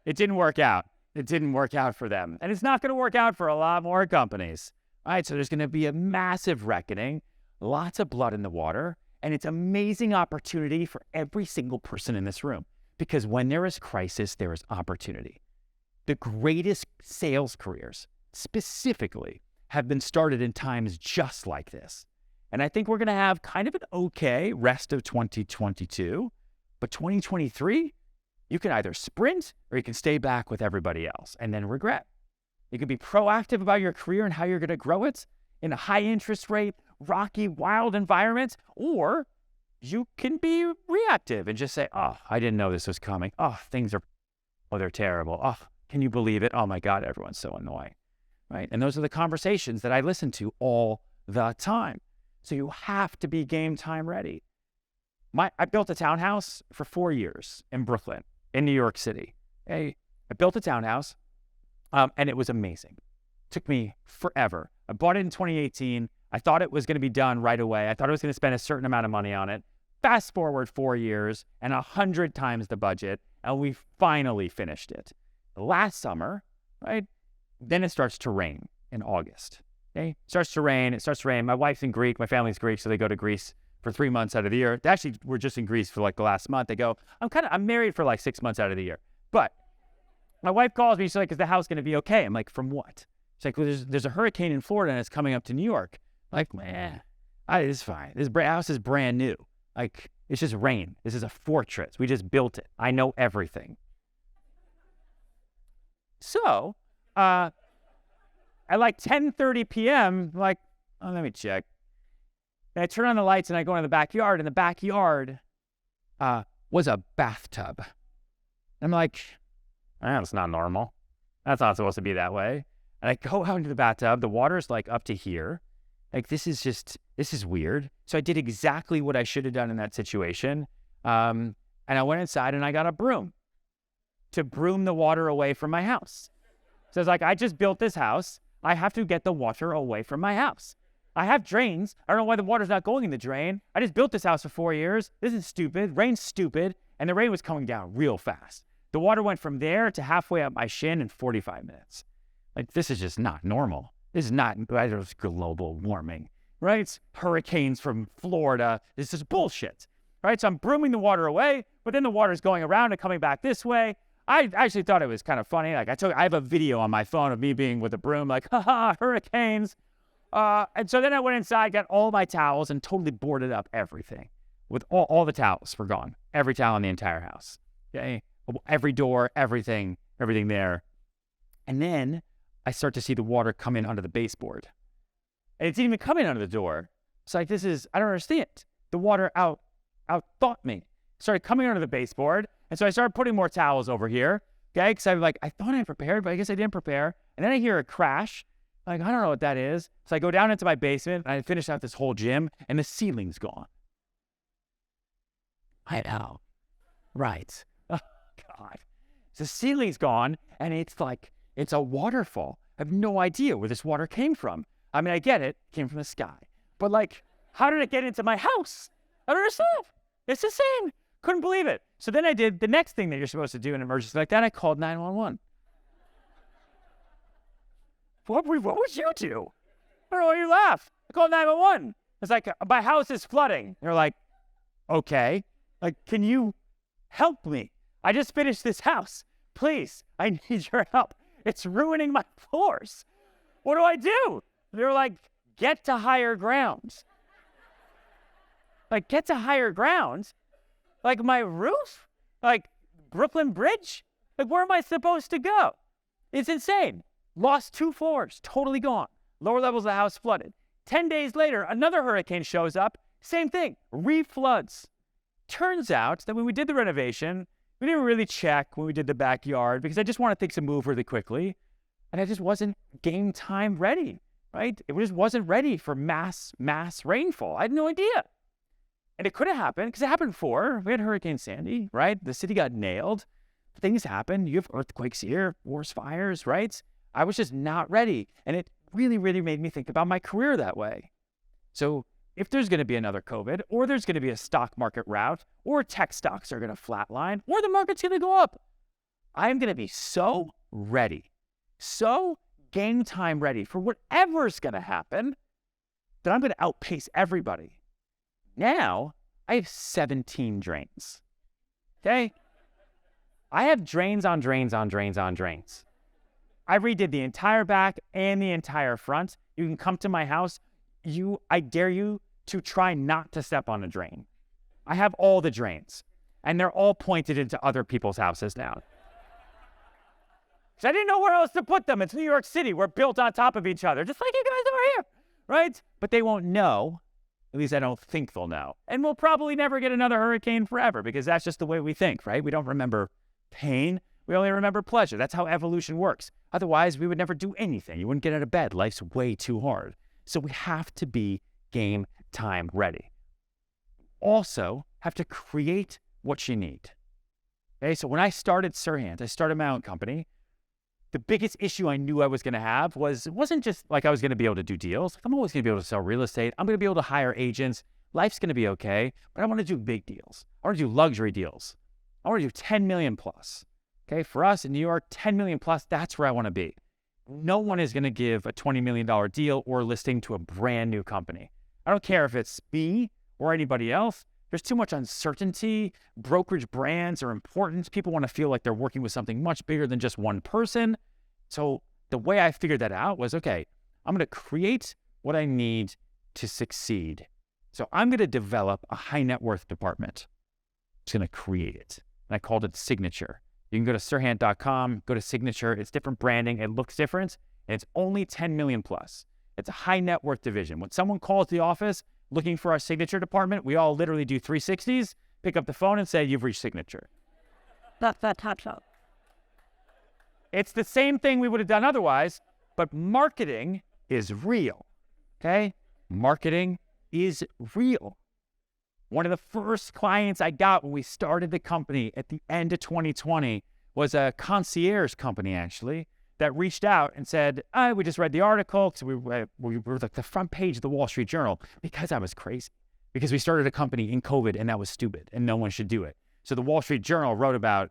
It didn't work out. It didn't work out for them. And it's not going to work out for a lot more companies. All right, so there's going to be a massive reckoning, lots of blood in the water, and it's an amazing opportunity for every single person in this room. Because when there is crisis, there is opportunity. The greatest sales careers, specifically, have been started in times just like this. And I think we're going to have kind of an okay rest of 2022. But 2023, you can either sprint or you can stay back with everybody else and then regret. You can be proactive about your career and how you're going to grow it in a high interest rate, rocky, wild environment, or you can be reactive and just say, oh, I didn't know this was coming. Oh, they're terrible. Oh, can you believe it? Oh my God, everyone's so annoying, right? And those are the conversations that I listen to all the time. So you have to be game time ready. I built a townhouse for 4 years in Brooklyn, in New York City. Okay? I built a townhouse, and it was amazing. It took me forever. I bought it in 2018. I thought it was going to be done right away. I thought I was going to spend a certain amount of money on it. Fast forward 4 years and 100 times the budget, and we finally finished it. Last summer, right? Then it starts to rain in August. Okay? It starts to rain. My wife's in Greek. My family's Greek, so they go to Greece for 3 months out of the year. Actually, we're just in Greece for like the last month. They go, I'm married for like 6 months out of the year. But my wife calls me. She's like, is the house going to be okay? I'm like, from what? She's like, well, there's a hurricane in Florida and it's coming up to New York. I'm like, man, it's fine. This house is brand new. Like, it's just rain. This is a fortress. We just built it. I know everything. So, at like 10:30 p.m., like, oh, let me check. And I turn on the lights and I go into the backyard, and the backyard was a bathtub. I'm like, that's not normal. That's not supposed to be that way. And I go out into the bathtub. The water's like up to here. Like, this is weird. So I did exactly what I should have done in that situation. I And I went inside and I got a broom to broom the water away from my house. So it's like, I just built this house. I have to get the water away from my house. I have drains. I don't know why the water's not going in the drain. I just built this house for 4 years. This is stupid. Rain's stupid. And the rain was coming down real fast. The water went from there to halfway up my shin in 45 minutes. Like, this is just not normal. This is not global warming, right? Hurricanes from Florida. This is bullshit, right? So I'm brooming the water away, but then the water's going around and coming back this way. I actually thought it was kind of funny. Like, I have a video on my phone of me being with a broom, like, haha, hurricanes. And so then I went inside, got all my towels, and totally boarded up everything. With all the towels were gone. Every towel in the entire house. Okay? Every door, everything there. And then I start to see the water come in under the baseboard. And it didn't even come in under the door. It's like, I don't understand. The water outthought me. It started coming under the baseboard. And so I started putting more towels over here. Okay? Because I'm like, I thought I prepared, but I guess I didn't prepare. And then I hear a crash. Like, I don't know what that is. So I go down into my basement, and I finish out this whole gym, and the ceiling's gone. I know. Right. Oh, God. The ceiling's gone, and it's like, it's a waterfall. I have no idea where this water came from. I mean, I get it. It came from the sky. But, like, how did it get into my house? I don't understand. It's insane. Couldn't believe it. So then I did the next thing that you're supposed to do in an emergency like that. I called 911. What would you do? I don't know why you laugh. I called 911. It's like, my house is flooding. They're like, okay. Like, can you help me? I just finished this house. Please, I need your help. It's ruining my floors. What do I do? They're like, get to higher ground. Like, get to higher ground? Like, my roof? Like, Brooklyn Bridge? Like, where am I supposed to go? It's insane. Lost 2 floors, totally gone. Lower levels of the house flooded. 10 days later, another hurricane shows up. Same thing, refloods. Turns out that when we did the renovation, we didn't really check when we did the backyard because I just wanted things to move really quickly. And I just wasn't game time ready, right? It just wasn't ready for mass rainfall. I had no idea. And it could have happened because it happened before. We had Hurricane Sandy, right? The city got nailed. Things happen. You have earthquakes here, forest fires, right? I was just not ready. And it really, really made me think about my career that way. So if there's going to be another COVID, or there's going to be a stock market rout, or tech stocks are going to flatline, or the market's going to go up, I'm going to be so ready, so game time ready for whatever's going to happen that I'm going to outpace everybody. Now, I have 17 drains. Okay? I have drains on drains on drains on drains. I redid the entire back and the entire front. You can come to my house. I dare you to try not to step on a drain. I have all the drains, and they're all pointed into other people's houses now. I didn't know where else to put them. It's New York City. We're built on top of each other, just like you guys over here, right? But they won't know. At least I don't think they'll know. And we'll probably never get another hurricane forever because that's just the way we think, right? We don't remember pain. We only remember pleasure. That's how evolution works. Otherwise, we would never do anything. You wouldn't get out of bed. Life's way too hard. So we have to be game time ready. Also, have to create what you need. Okay, so when I started Serhant, I started my own company. The biggest issue I knew I was going to have it wasn't just like I was going to be able to do deals. I'm always going to be able to sell real estate. I'm going to be able to hire agents. Life's going to be okay, but I want to do big deals. I want to do luxury deals. I want to do 10 million plus. Okay, for us in New York, 10 million plus, that's where I want to be. No one is going to give a $20 million deal or listing to a brand new company. I don't care if it's me or anybody else. There's too much uncertainty. Brokerage brands are important. People want to feel like they're working with something much bigger than just one person. So the way I figured that out was, okay, I'm going to create what I need to succeed. So I'm going to develop a high net worth department. I'm just going to create it. And I called it Signature. You can go to serhant.com, go to Signature. It's different branding. It looks different. And it's only 10 million plus. It's a high net worth division. When someone calls the office looking for our Signature department, we all literally do 360s, pick up the phone and say, you've reached Signature. It's the same thing we would have done otherwise, but marketing is real. Okay? Marketing is real. One of the first clients I got when we started the company at the end of 2020 was a concierge company, actually, that reached out and said, we just read the article because we were like the front page of the Wall Street Journal because I was crazy. Because we started a company in COVID and that was stupid and no one should do it. So the Wall Street Journal wrote about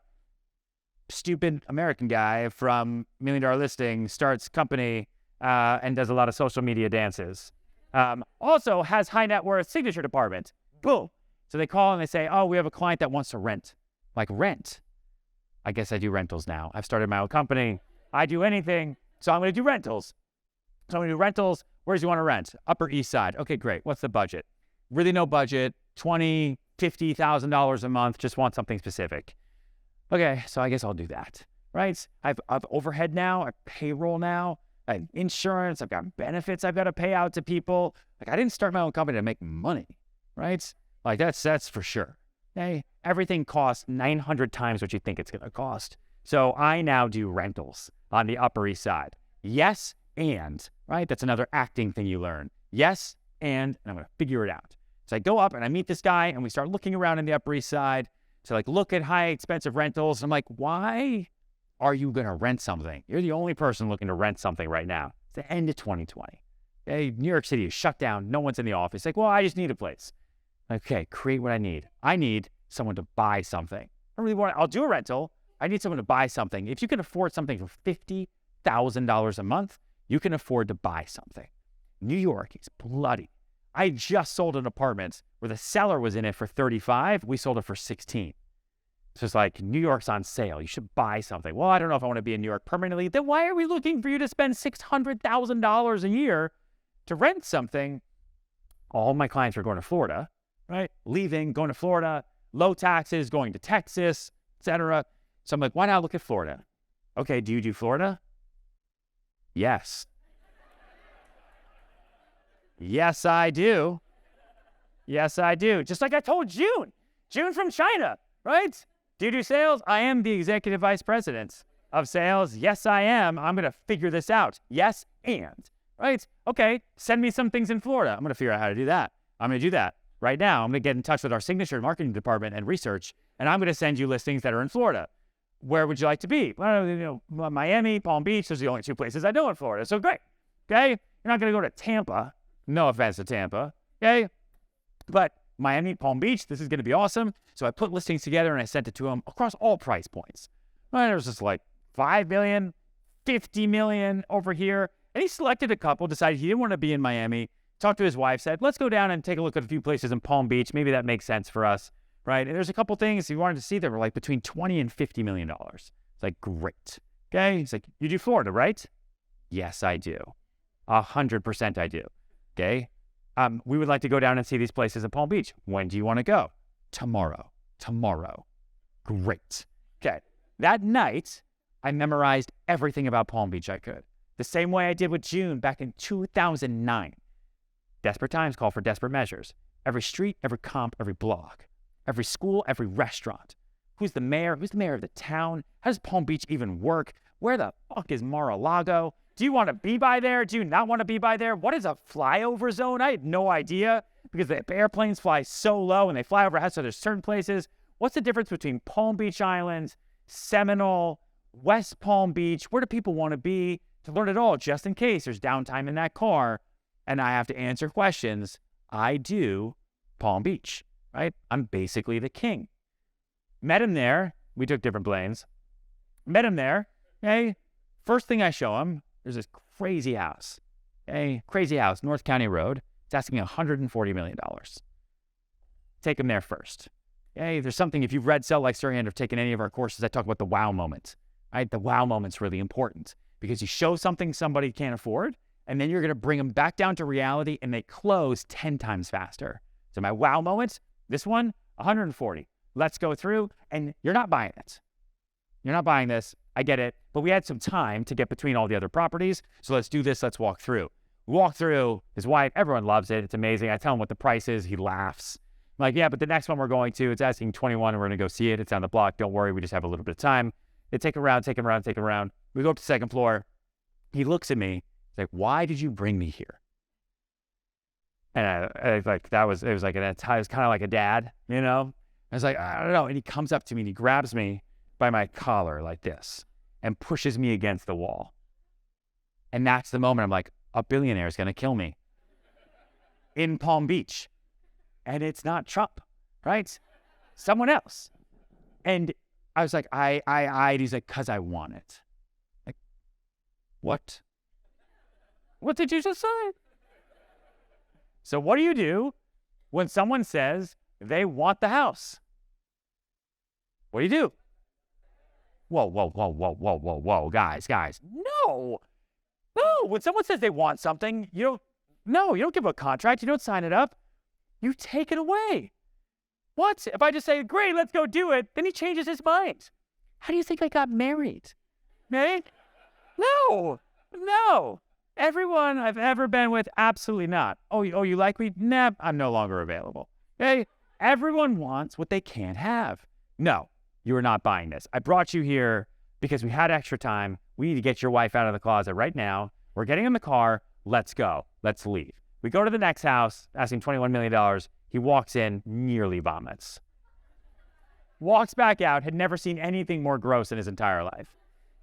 stupid American guy from $1 Million Listing starts company and does a lot of social media dances. Also has high net worth signature department. Boom. So they call and they say, we have a client that wants to rent. Like, rent? I guess I do rentals now. I've started my own company. I do anything. So I'm going to do rentals. So I'm going to do rentals. Where do you want to rent? Upper East Side. Okay, great. What's the budget? Really no budget. $20,000, $50,000 a month. Just want something specific. Okay, so I guess I'll do that, right? I've overhead now. I have payroll now. I have insurance. I've got benefits I've got to pay out to people. Like, I didn't start my own company to make money, right? Like, that's for sure. Okay? Everything costs 900 times what you think it's going to cost. So I now do rentals on the Upper East Side. Yes, and, right? That's another acting thing you learn. Yes, and I'm going to figure it out. So I go up and I meet this guy and we start looking around in the Upper East Side to like look at high expensive rentals. I'm like, why are you going to rent something? You're the only person looking to rent something right now. It's the end of 2020. Okay, New York City is shut down. No one's in the office. Like, well, I just need a place. Okay, create what I need. I need someone to buy something. I'll do a rental. I need someone to buy something. If you can afford something for $50,000 a month, you can afford to buy something. New York is bloody. I just sold an apartment where the seller was in it for 35. We sold it for 16. So it's like, New York's on sale. You should buy something. Well, I don't know if I want to be in New York permanently. Then why are we looking for you to spend $600,000 a year to rent something? All my clients are going to Florida, right? Leaving, going to Florida, low taxes, going to Texas, etc. So I'm like, why not look at Florida? Okay, do you do Florida? Yes. Yes, I do. Yes, I do. Just like I told June. June from China, right? Do you do sales? I am the executive vice president of sales. Yes, I am. I'm going to figure this out. Yes, and, right? Okay, send me some things in Florida. I'm going to figure out how to do that. I'm going to do that right now. I'm going to get in touch with our signature marketing department and research, and I'm going to send you listings that are in Florida. Where would you like to be? Well, Miami, Palm Beach. Those are the only two places I know in Florida. So great. Okay? You're not going to go to Tampa. No offense to Tampa. Okay? But Miami, Palm Beach, this is going to be awesome. So I put listings together and I sent it to him across all price points. Right? There was just like 5 million, 50 million over here. And he selected a couple, decided he didn't want to be in Miami, talked to his wife, said, let's go down and take a look at a few places in Palm Beach. Maybe that makes sense for us. Right? And there's a couple things he wanted to see that were like between $20 and $50 million. It's like, great. Okay? He's like, you do Florida, right? Yes, I do. 100% I do. Okay? We would like to go down and see these places in Palm Beach. When do you want to go? Tomorrow. Tomorrow. Great. Okay. That night, I memorized everything about Palm Beach I could. The same way I did with June back in 2009. Desperate times call for desperate measures. Every street, every comp, every block. Every school, every restaurant. Who's the mayor? Who's the mayor of the town? How does Palm Beach even work? Where the fuck is Mar-a-Lago? Do you want to be by there? Do you not want to be by there? What is a flyover zone? I had no idea because the airplanes fly so low and they fly overhead, so there's certain places. What's the difference between Palm Beach Island, Seminole, West Palm Beach? Where do people want to be? To learn it all, just in case there's downtime in that car and I have to answer questions. I do Palm Beach. Right? I'm basically the king. Met him there. We took different planes. Met him there. Okay. First thing I show him, there's this crazy house. Okay. Crazy house, North County Road. It's asking $140 million. Take him there first. Okay. There's something, if you've read Sell Like Serhant or taken any of our courses, I talk about the wow moment. Right? The wow moment's really important because you show something somebody can't afford, and then you're going to bring them back down to reality and they close 10 times faster. So my wow moments, this one, 140. Let's go through, and you're not buying it. You're not buying this. I get it. But we had some time to get between all the other properties. So let's do this. Let's walk through. We walk through. His wife, everyone loves it. It's amazing. I tell him what the price is. He laughs. I'm like, yeah, but the next one we're going to, it's asking 21, and we're going to go see it. It's on the block. Don't worry. We just have a little bit of time. They take him around, take him around, take him around. We go up to the second floor. He looks at me. He's like, why did you bring me here? And I like, it was like, it was kind of like a dad, you know? I was like, I don't know. And he comes up to me and he grabs me by my collar like this and pushes me against the wall. And that's the moment I'm like, a billionaire is going to kill me in Palm Beach. And it's not Trump, right? Someone else. And I was like, he's like, because I want it. Like, what? What did you just say? So what do you do when someone says they want the house? What do you do? Whoa, guys. No. When someone says they want something, you don't give a contract. You don't sign it up. You take it away. What? If I just say, great, let's go do it, then he changes his mind. How do you think I got married? Right? No. Everyone I've ever been with, absolutely not. Oh, you like me? Nah, I'm no longer available. Okay? Everyone wants what they can't have. No, you are not buying this. I brought you here because we had extra time. We need to get your wife out of the closet right now. We're getting in the car. Let's go. Let's leave. We go to the next house, asking $21 million. He walks in, nearly vomits. Walks back out, had never seen anything more gross in his entire life.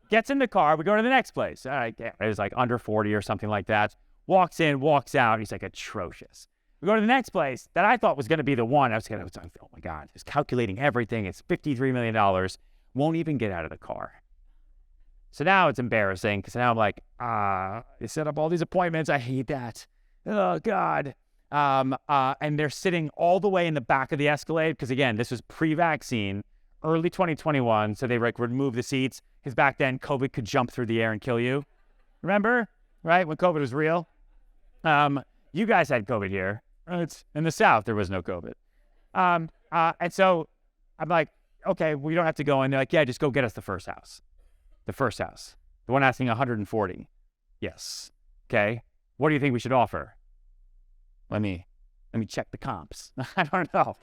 Gets in the car, we go to the next place. It was like under 40 or something like that. Walks in, walks out, he's like atrocious. We go to the next place that I thought was going to be the one. I was like, oh my God, he's calculating everything. It's $53 million. Won't even get out of the car. So now it's embarrassing because now I'm like, they set up all these appointments. I hate that. Oh God. And they're sitting all the way in the back of the Escalade because again, this was pre-vaccine, early 2021. So they like removed the seats because back then COVID could jump through the air and kill you. Remember, right? When COVID was real. You guys had COVID here. Right? In the South, there was no COVID. And so I'm like, okay, we don't have to go in. They're like, yeah, just go get us the first house. The first house. The one asking 140. Yes. Okay. What do you think we should offer? Let me check the comps. I don't know.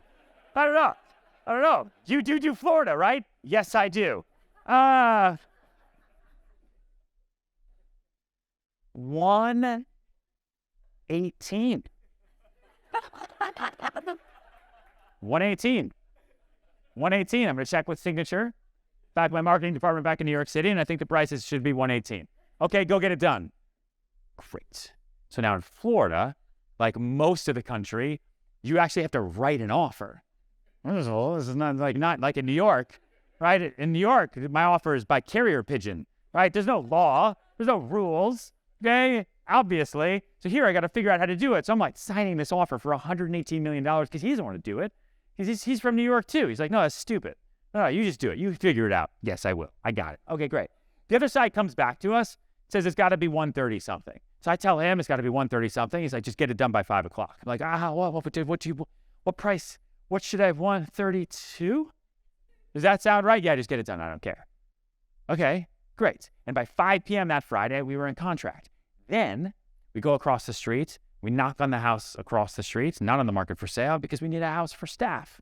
You do Florida, right? Yes, I do. 118. 118. I'm going to check with Signature. Back my marketing department back in New York City, and I think the prices should be 118. Okay, go get it done. Great. So now in Florida, like most of the country, you actually have to write an offer. This is not like in New York, right? In New York, my offer is by carrier pigeon, right? There's no law. There's no rules, okay? Obviously. So here I got to figure out how to do it. So I'm like signing this offer for $118 million because he doesn't want to do it. He's from New York too. He's like, no, that's stupid. No, you just do it. You figure it out. Yes, I will. I got it. Okay, great. The other side comes back to us, says it's got to be 130 something. So I tell him it's got to be 130 something. He's like, just get it done by 5 o'clock. I'm like, what price? What should I have? 132? Does that sound right? Yeah, just get it done. I don't care. Okay, great. And by 5 p.m. that Friday, we were in contract. Then we go across the street. We knock on the house across the street, not on the market for sale because we need a house for staff.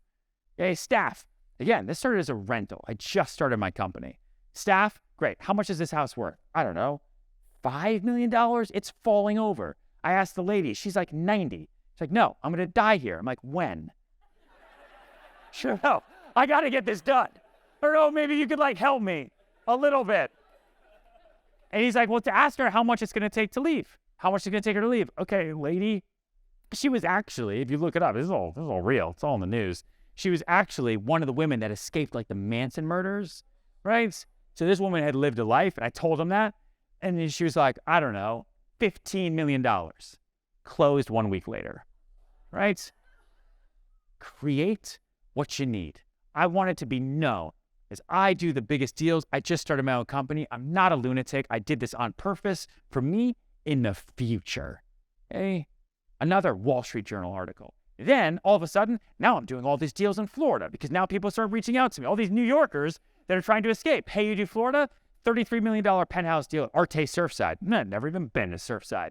Okay, staff. Again, this started as a rental. I just started my company. Staff, great. How much is this house worth? I don't know. $5 million? It's falling over. I asked the lady. She's like 90. She's like, no, I'm going to die here. I'm like, when? Sure, no. I got to get this done. Or no, maybe you could like help me a little bit. And he's like, well, to ask her how much it's going to take to leave. How much is it going to take her to leave? Okay, lady. She was actually, if you look it up, this is all real. It's all in the news. She was actually one of the women that escaped like the Manson murders, right? So this woman had lived a life, and I told him that. And then she was like, I don't know, $15 million. Closed 1 week later, right? Create what you need. I want it to be known as I do the biggest deals. I just started my own company. I'm not a lunatic. I did this on purpose for me in the future. Okay? Another Wall Street Journal article. Then, all of a sudden, now I'm doing all these deals in Florida because now people start reaching out to me. All these New Yorkers that are trying to escape. Hey, you do Florida? $33 million penthouse deal at Arte Surfside. Never even been to Surfside.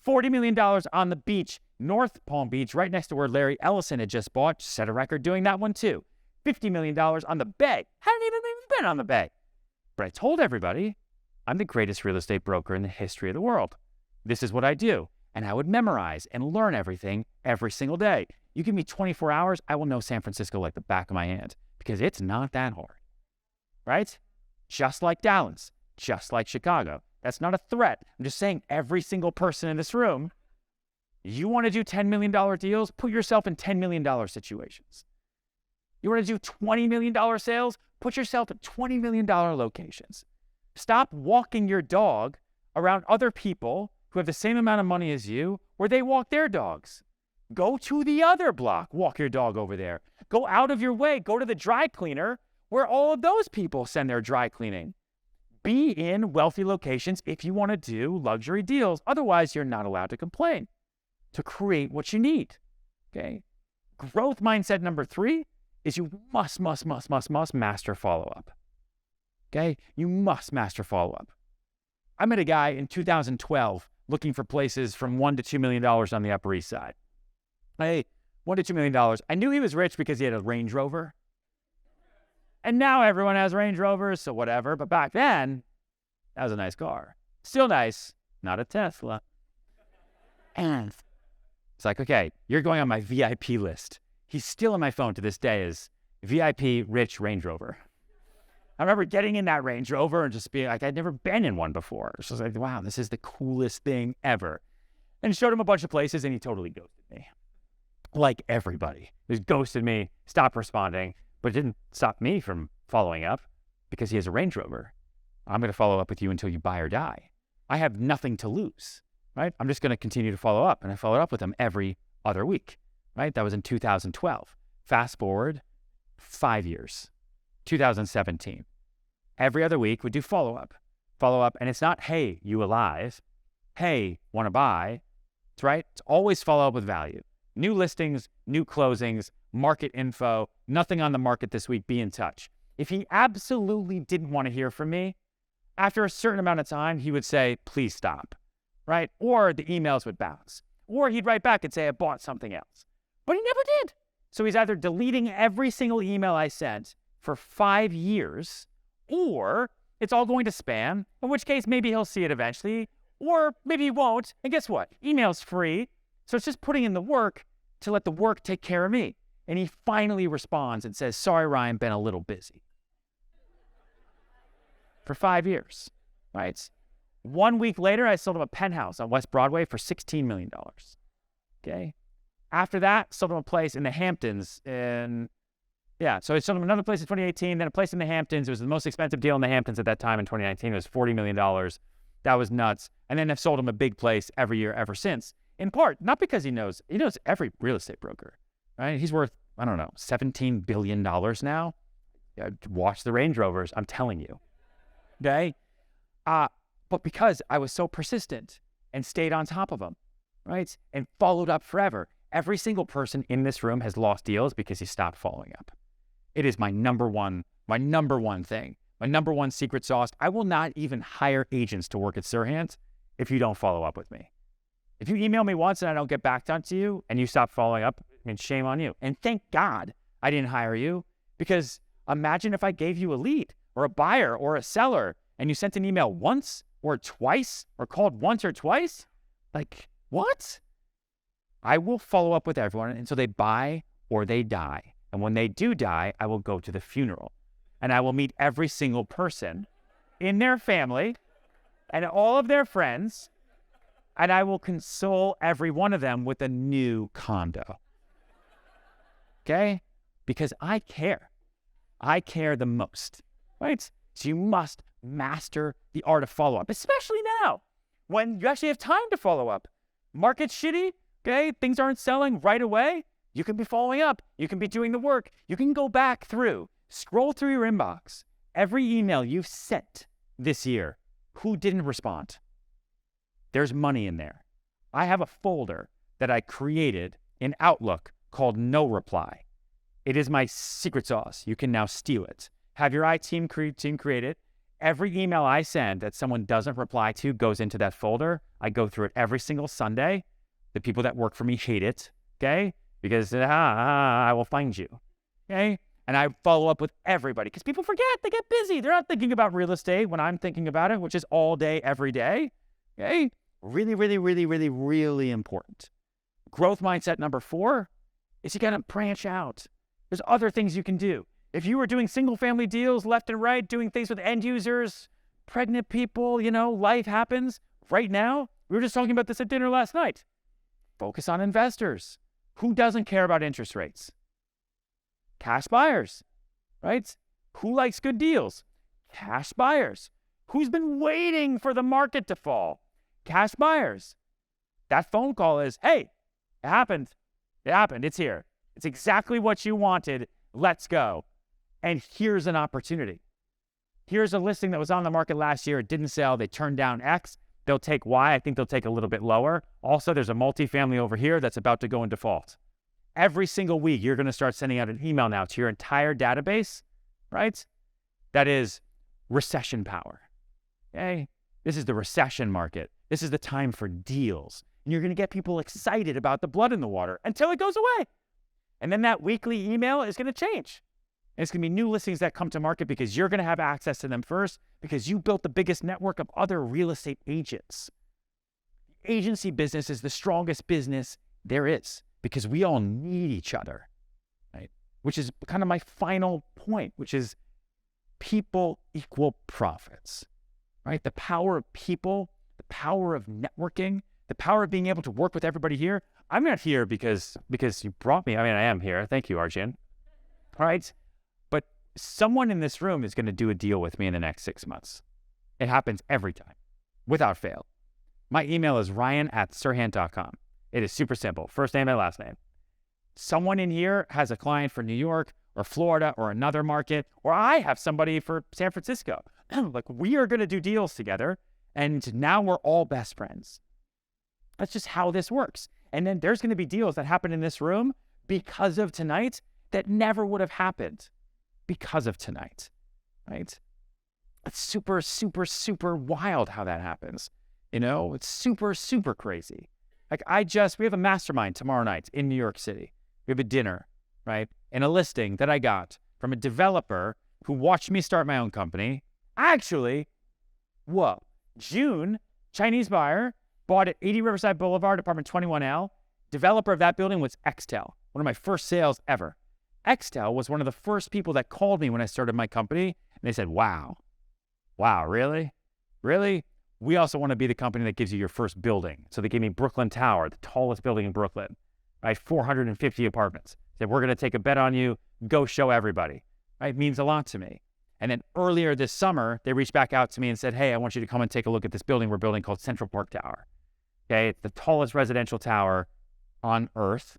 $40 million on the beach, North Palm Beach, right next to where Larry Ellison had just bought. Set a record doing that one too. $50 million on the Bay. Hadn't even been on the Bay. But I told everybody, I'm the greatest real estate broker in the history of the world. This is what I do. and I would memorize and learn everything every single day. You give me 24 hours, I will know San Francisco like the back of my hand because it's not that hard, right? Just like Dallas, just like Chicago. That's not a threat. I'm just saying every single person in this room, you want to do $10 million deals, put yourself in $10 million situations. You want to do $20 million sales, put yourself in $20 million locations. Stop walking your dog around other people who have the same amount of money as you where they walk their dogs. Go to the other block, walk your dog over there. Go out of your way, go to the dry cleaner where all of those people send their dry cleaning. Be in wealthy locations if you want to do luxury deals. Otherwise, you're not allowed to complain to create what you need, okay? Growth mindset number 3 is you must master follow-up, okay? You must master follow-up. I met a guy in 2012 looking for places from $1 to $2 million on the Upper East Side. Hey, $1 to $2 million. I knew he was rich because he had a Range Rover. And now everyone has Range Rovers, so whatever. But back then, that was a nice car. Still nice, not a Tesla. And it's like, okay, you're going on my VIP list. He's still on my phone to this day as VIP rich Range Rover. I remember getting in that Range Rover and just being like, I'd never been in one before. So I was like, wow, this is the coolest thing ever. And showed him a bunch of places and he totally ghosted me. Like everybody. He just ghosted me, stopped responding, but it didn't stop me from following up because he has a Range Rover. I'm going to follow up with you until you buy or die. I have nothing to lose, right? I'm just going to continue to follow up. And I followed up with him every other week, right? That was in 2012. Fast forward 5 years, 2017. Every other week we do follow-up. And it's not, hey, you alive? Hey, want to buy? It's right. It's always follow up with value. New listings, new closings, market info, nothing on the market this week, be in touch. If he absolutely didn't want to hear from me, after a certain amount of time, he would say, please stop, right? Or the emails would bounce. Or he'd write back and say, I bought something else. But he never did. So he's either deleting every single email I sent for 5 years, or it's all going to spam, in which case maybe he'll see it eventually, or maybe he won't. And guess what? Email's free. So it's just putting in the work to let the work take care of me. And he finally responds and says, sorry, Ryan, been a little busy. For 5 years, right? 1 week later, I sold him a penthouse on West Broadway for $16 million, okay? After that, sold him a place in the Hamptons so I sold him another place in 2018, then a place in the Hamptons. It was the most expensive deal in the Hamptons at that time in 2019. It was $40 million. That was nuts. And then I've sold him a big place every year ever since. In part, not because he knows every real estate broker, right? He's worth, I don't know, $17 billion now. Watch the Range Rovers, I'm telling you, okay? But because I was so persistent and stayed on top of them, right? And followed up forever. Every single person in this room has lost deals because he stopped following up. It is my number one thing, my number one secret sauce. I will not even hire agents to work at Serhant if you don't follow up with me. If you email me once and I don't get back to you and you stop following up, I mean, shame on you. And thank God I didn't hire you, because imagine if I gave you a lead or a buyer or a seller and you sent an email once or twice or called once or twice. Like, what? I will follow up with everyone until they buy or they die. And when they do die, I will go to the funeral and I will meet every single person in their family and all of their friends, and I will console every one of them with a new condo. Okay? Because I care. I care the most, right? So you must master the art of follow-up, especially now when you actually have time to follow up. Market's shitty, okay? Things aren't selling right away. You can be following up. You can be doing the work. You can go back through, scroll through your inbox. Every email you've sent this year, who didn't respond? There's money in there. I have a folder that I created in Outlook called No Reply. It is my secret sauce. You can now steal it. Have your team create it. Every email I send that someone doesn't reply to goes into that folder. I go through it every single Sunday. The people that work for me hate it, okay? Because I will find you, okay? And I follow up with everybody because people forget. They get busy. They're not thinking about real estate when I'm thinking about it, which is all day, every day, okay? Really, really, really, really, really important. Growth mindset number 4 is you got to branch out. There's other things you can do. If you were doing single family deals left and right, doing things with end users, pregnant people, life happens. Right now, we were just talking about this at dinner last night. Focus on investors. Who doesn't care about interest rates? Cash buyers, right? Who likes good deals? Cash buyers. Who's been waiting for the market to fall? Cash buyers. That phone call is, hey, it happened. It happened. It's here. It's exactly what you wanted. Let's go. And here's an opportunity. Here's a listing that was on the market last year. It didn't sell. They turned down X. They'll take Y. I think they'll take a little bit lower. Also, there's a multifamily over here that's about to go in default. Every single week, you're going to start sending out an email now to your entire database, right? That is recession power. Okay? This is the recession market. This is the time for deals. And you're going to get people excited about the blood in the water until it goes away. And then that weekly email is going to change. And it's going to be new listings that come to market because you're going to have access to them first because you built the biggest network of other real estate agents. The agency business is the strongest business there is because we all need each other, right? Which is kind of my final point, which is people equal profits, right? The power of people, the power of networking, the power of being able to work with everybody here. I'm not here because you brought me. I mean, I am here. Thank you, Arjun. All right. But someone in this room is going to do a deal with me in the next 6 months. It happens every time, without fail. My email is ryan@serhant.com. It is super simple. First name and last name. Someone in here has a client for New York or Florida or another market, or I have somebody for San Francisco. Like, we are going to do deals together, and now we're all best friends. That's just how this works. And then there's going to be deals that happen in this room because of tonight that never would have happened because of tonight, right? It's super, super, super wild how that happens. It's super, super crazy. Like we have a mastermind tomorrow night in New York City. We have a dinner, right? And a listing that I got from a developer who watched me start my own company. Actually, June, Chinese buyer, bought at 80 Riverside Boulevard, apartment 21L. Developer of that building was Xtel, one of my first sales ever. Xtel was one of the first people that called me when I started my company, and they said, wow, really? Really? We also want to be the company that gives you your first building. So they gave me Brooklyn Tower, the tallest building in Brooklyn, right? 450 apartments. They said, we're going to take a bet on you. Go show everybody, right? It means a lot to me. And then earlier this summer, they reached back out to me and said, hey, I want you to come and take a look at this building we're building called Central Park Tower. Okay, it's the tallest residential tower on earth,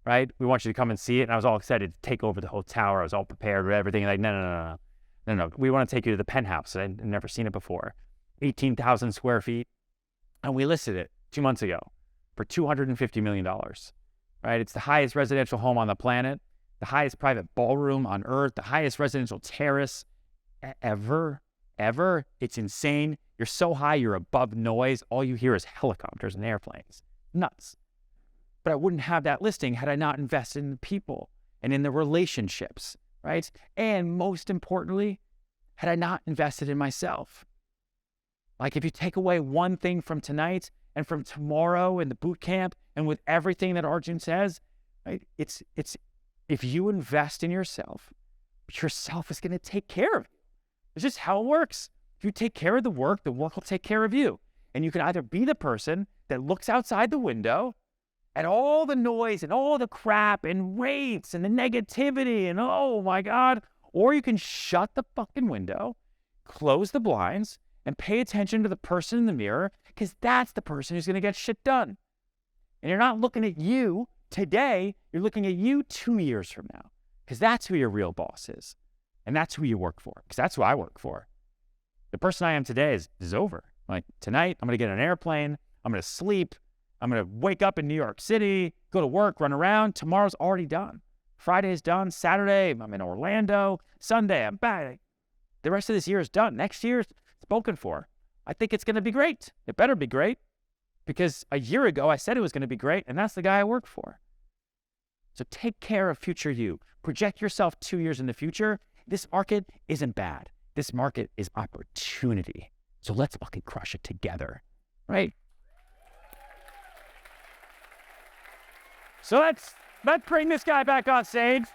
right? We want you to come and see it. And I was all excited to take over the whole tower. I was all prepared with everything. Like, no. We want to take you to the penthouse. I'd never seen it before. 18,000 square feet. And we listed it 2 months ago for $250 million, right? It's the highest residential home on the planet, the highest private ballroom on earth, the highest residential terrace ever. It's insane. You're so high, you're above noise. All you hear is helicopters and airplanes. Nuts. But I wouldn't have that listing had I not invested in the people and in the relationships, right? And most importantly, had I not invested in myself. Like, if you take away one thing from tonight and from tomorrow in the boot camp and with everything that Arjun says, right? It's if you invest in yourself is going to take care of you. It's just how it works. If you take care of the work will take care of you. And you can either be the person that looks outside the window at all the noise and all the crap and rates and the negativity and oh my God, or you can shut the fucking window, close the blinds, and pay attention to the person in the mirror, because that's the person who's going to get shit done. And you're not looking at you today, you're looking at you 2 years from now, because that's who your real boss is. And that's who you work for, because that's who I work for. The person I am today is over. Like, tonight, I'm going to get on an airplane, I'm going to sleep, I'm going to wake up in New York City, go to work, run around. Tomorrow's already done. Friday's done. Saturday, I'm in Orlando. Sunday, I'm back. The rest of this year is done. Next year's spoken for. I think it's going to be great. It better be great, because a year ago I said it was going to be great, and that's the guy I work for. So take care of future you. Project yourself 2 years in the future. This market isn't bad. This market is opportunity. So let's fucking crush it together, right? So let's bring this guy back on stage.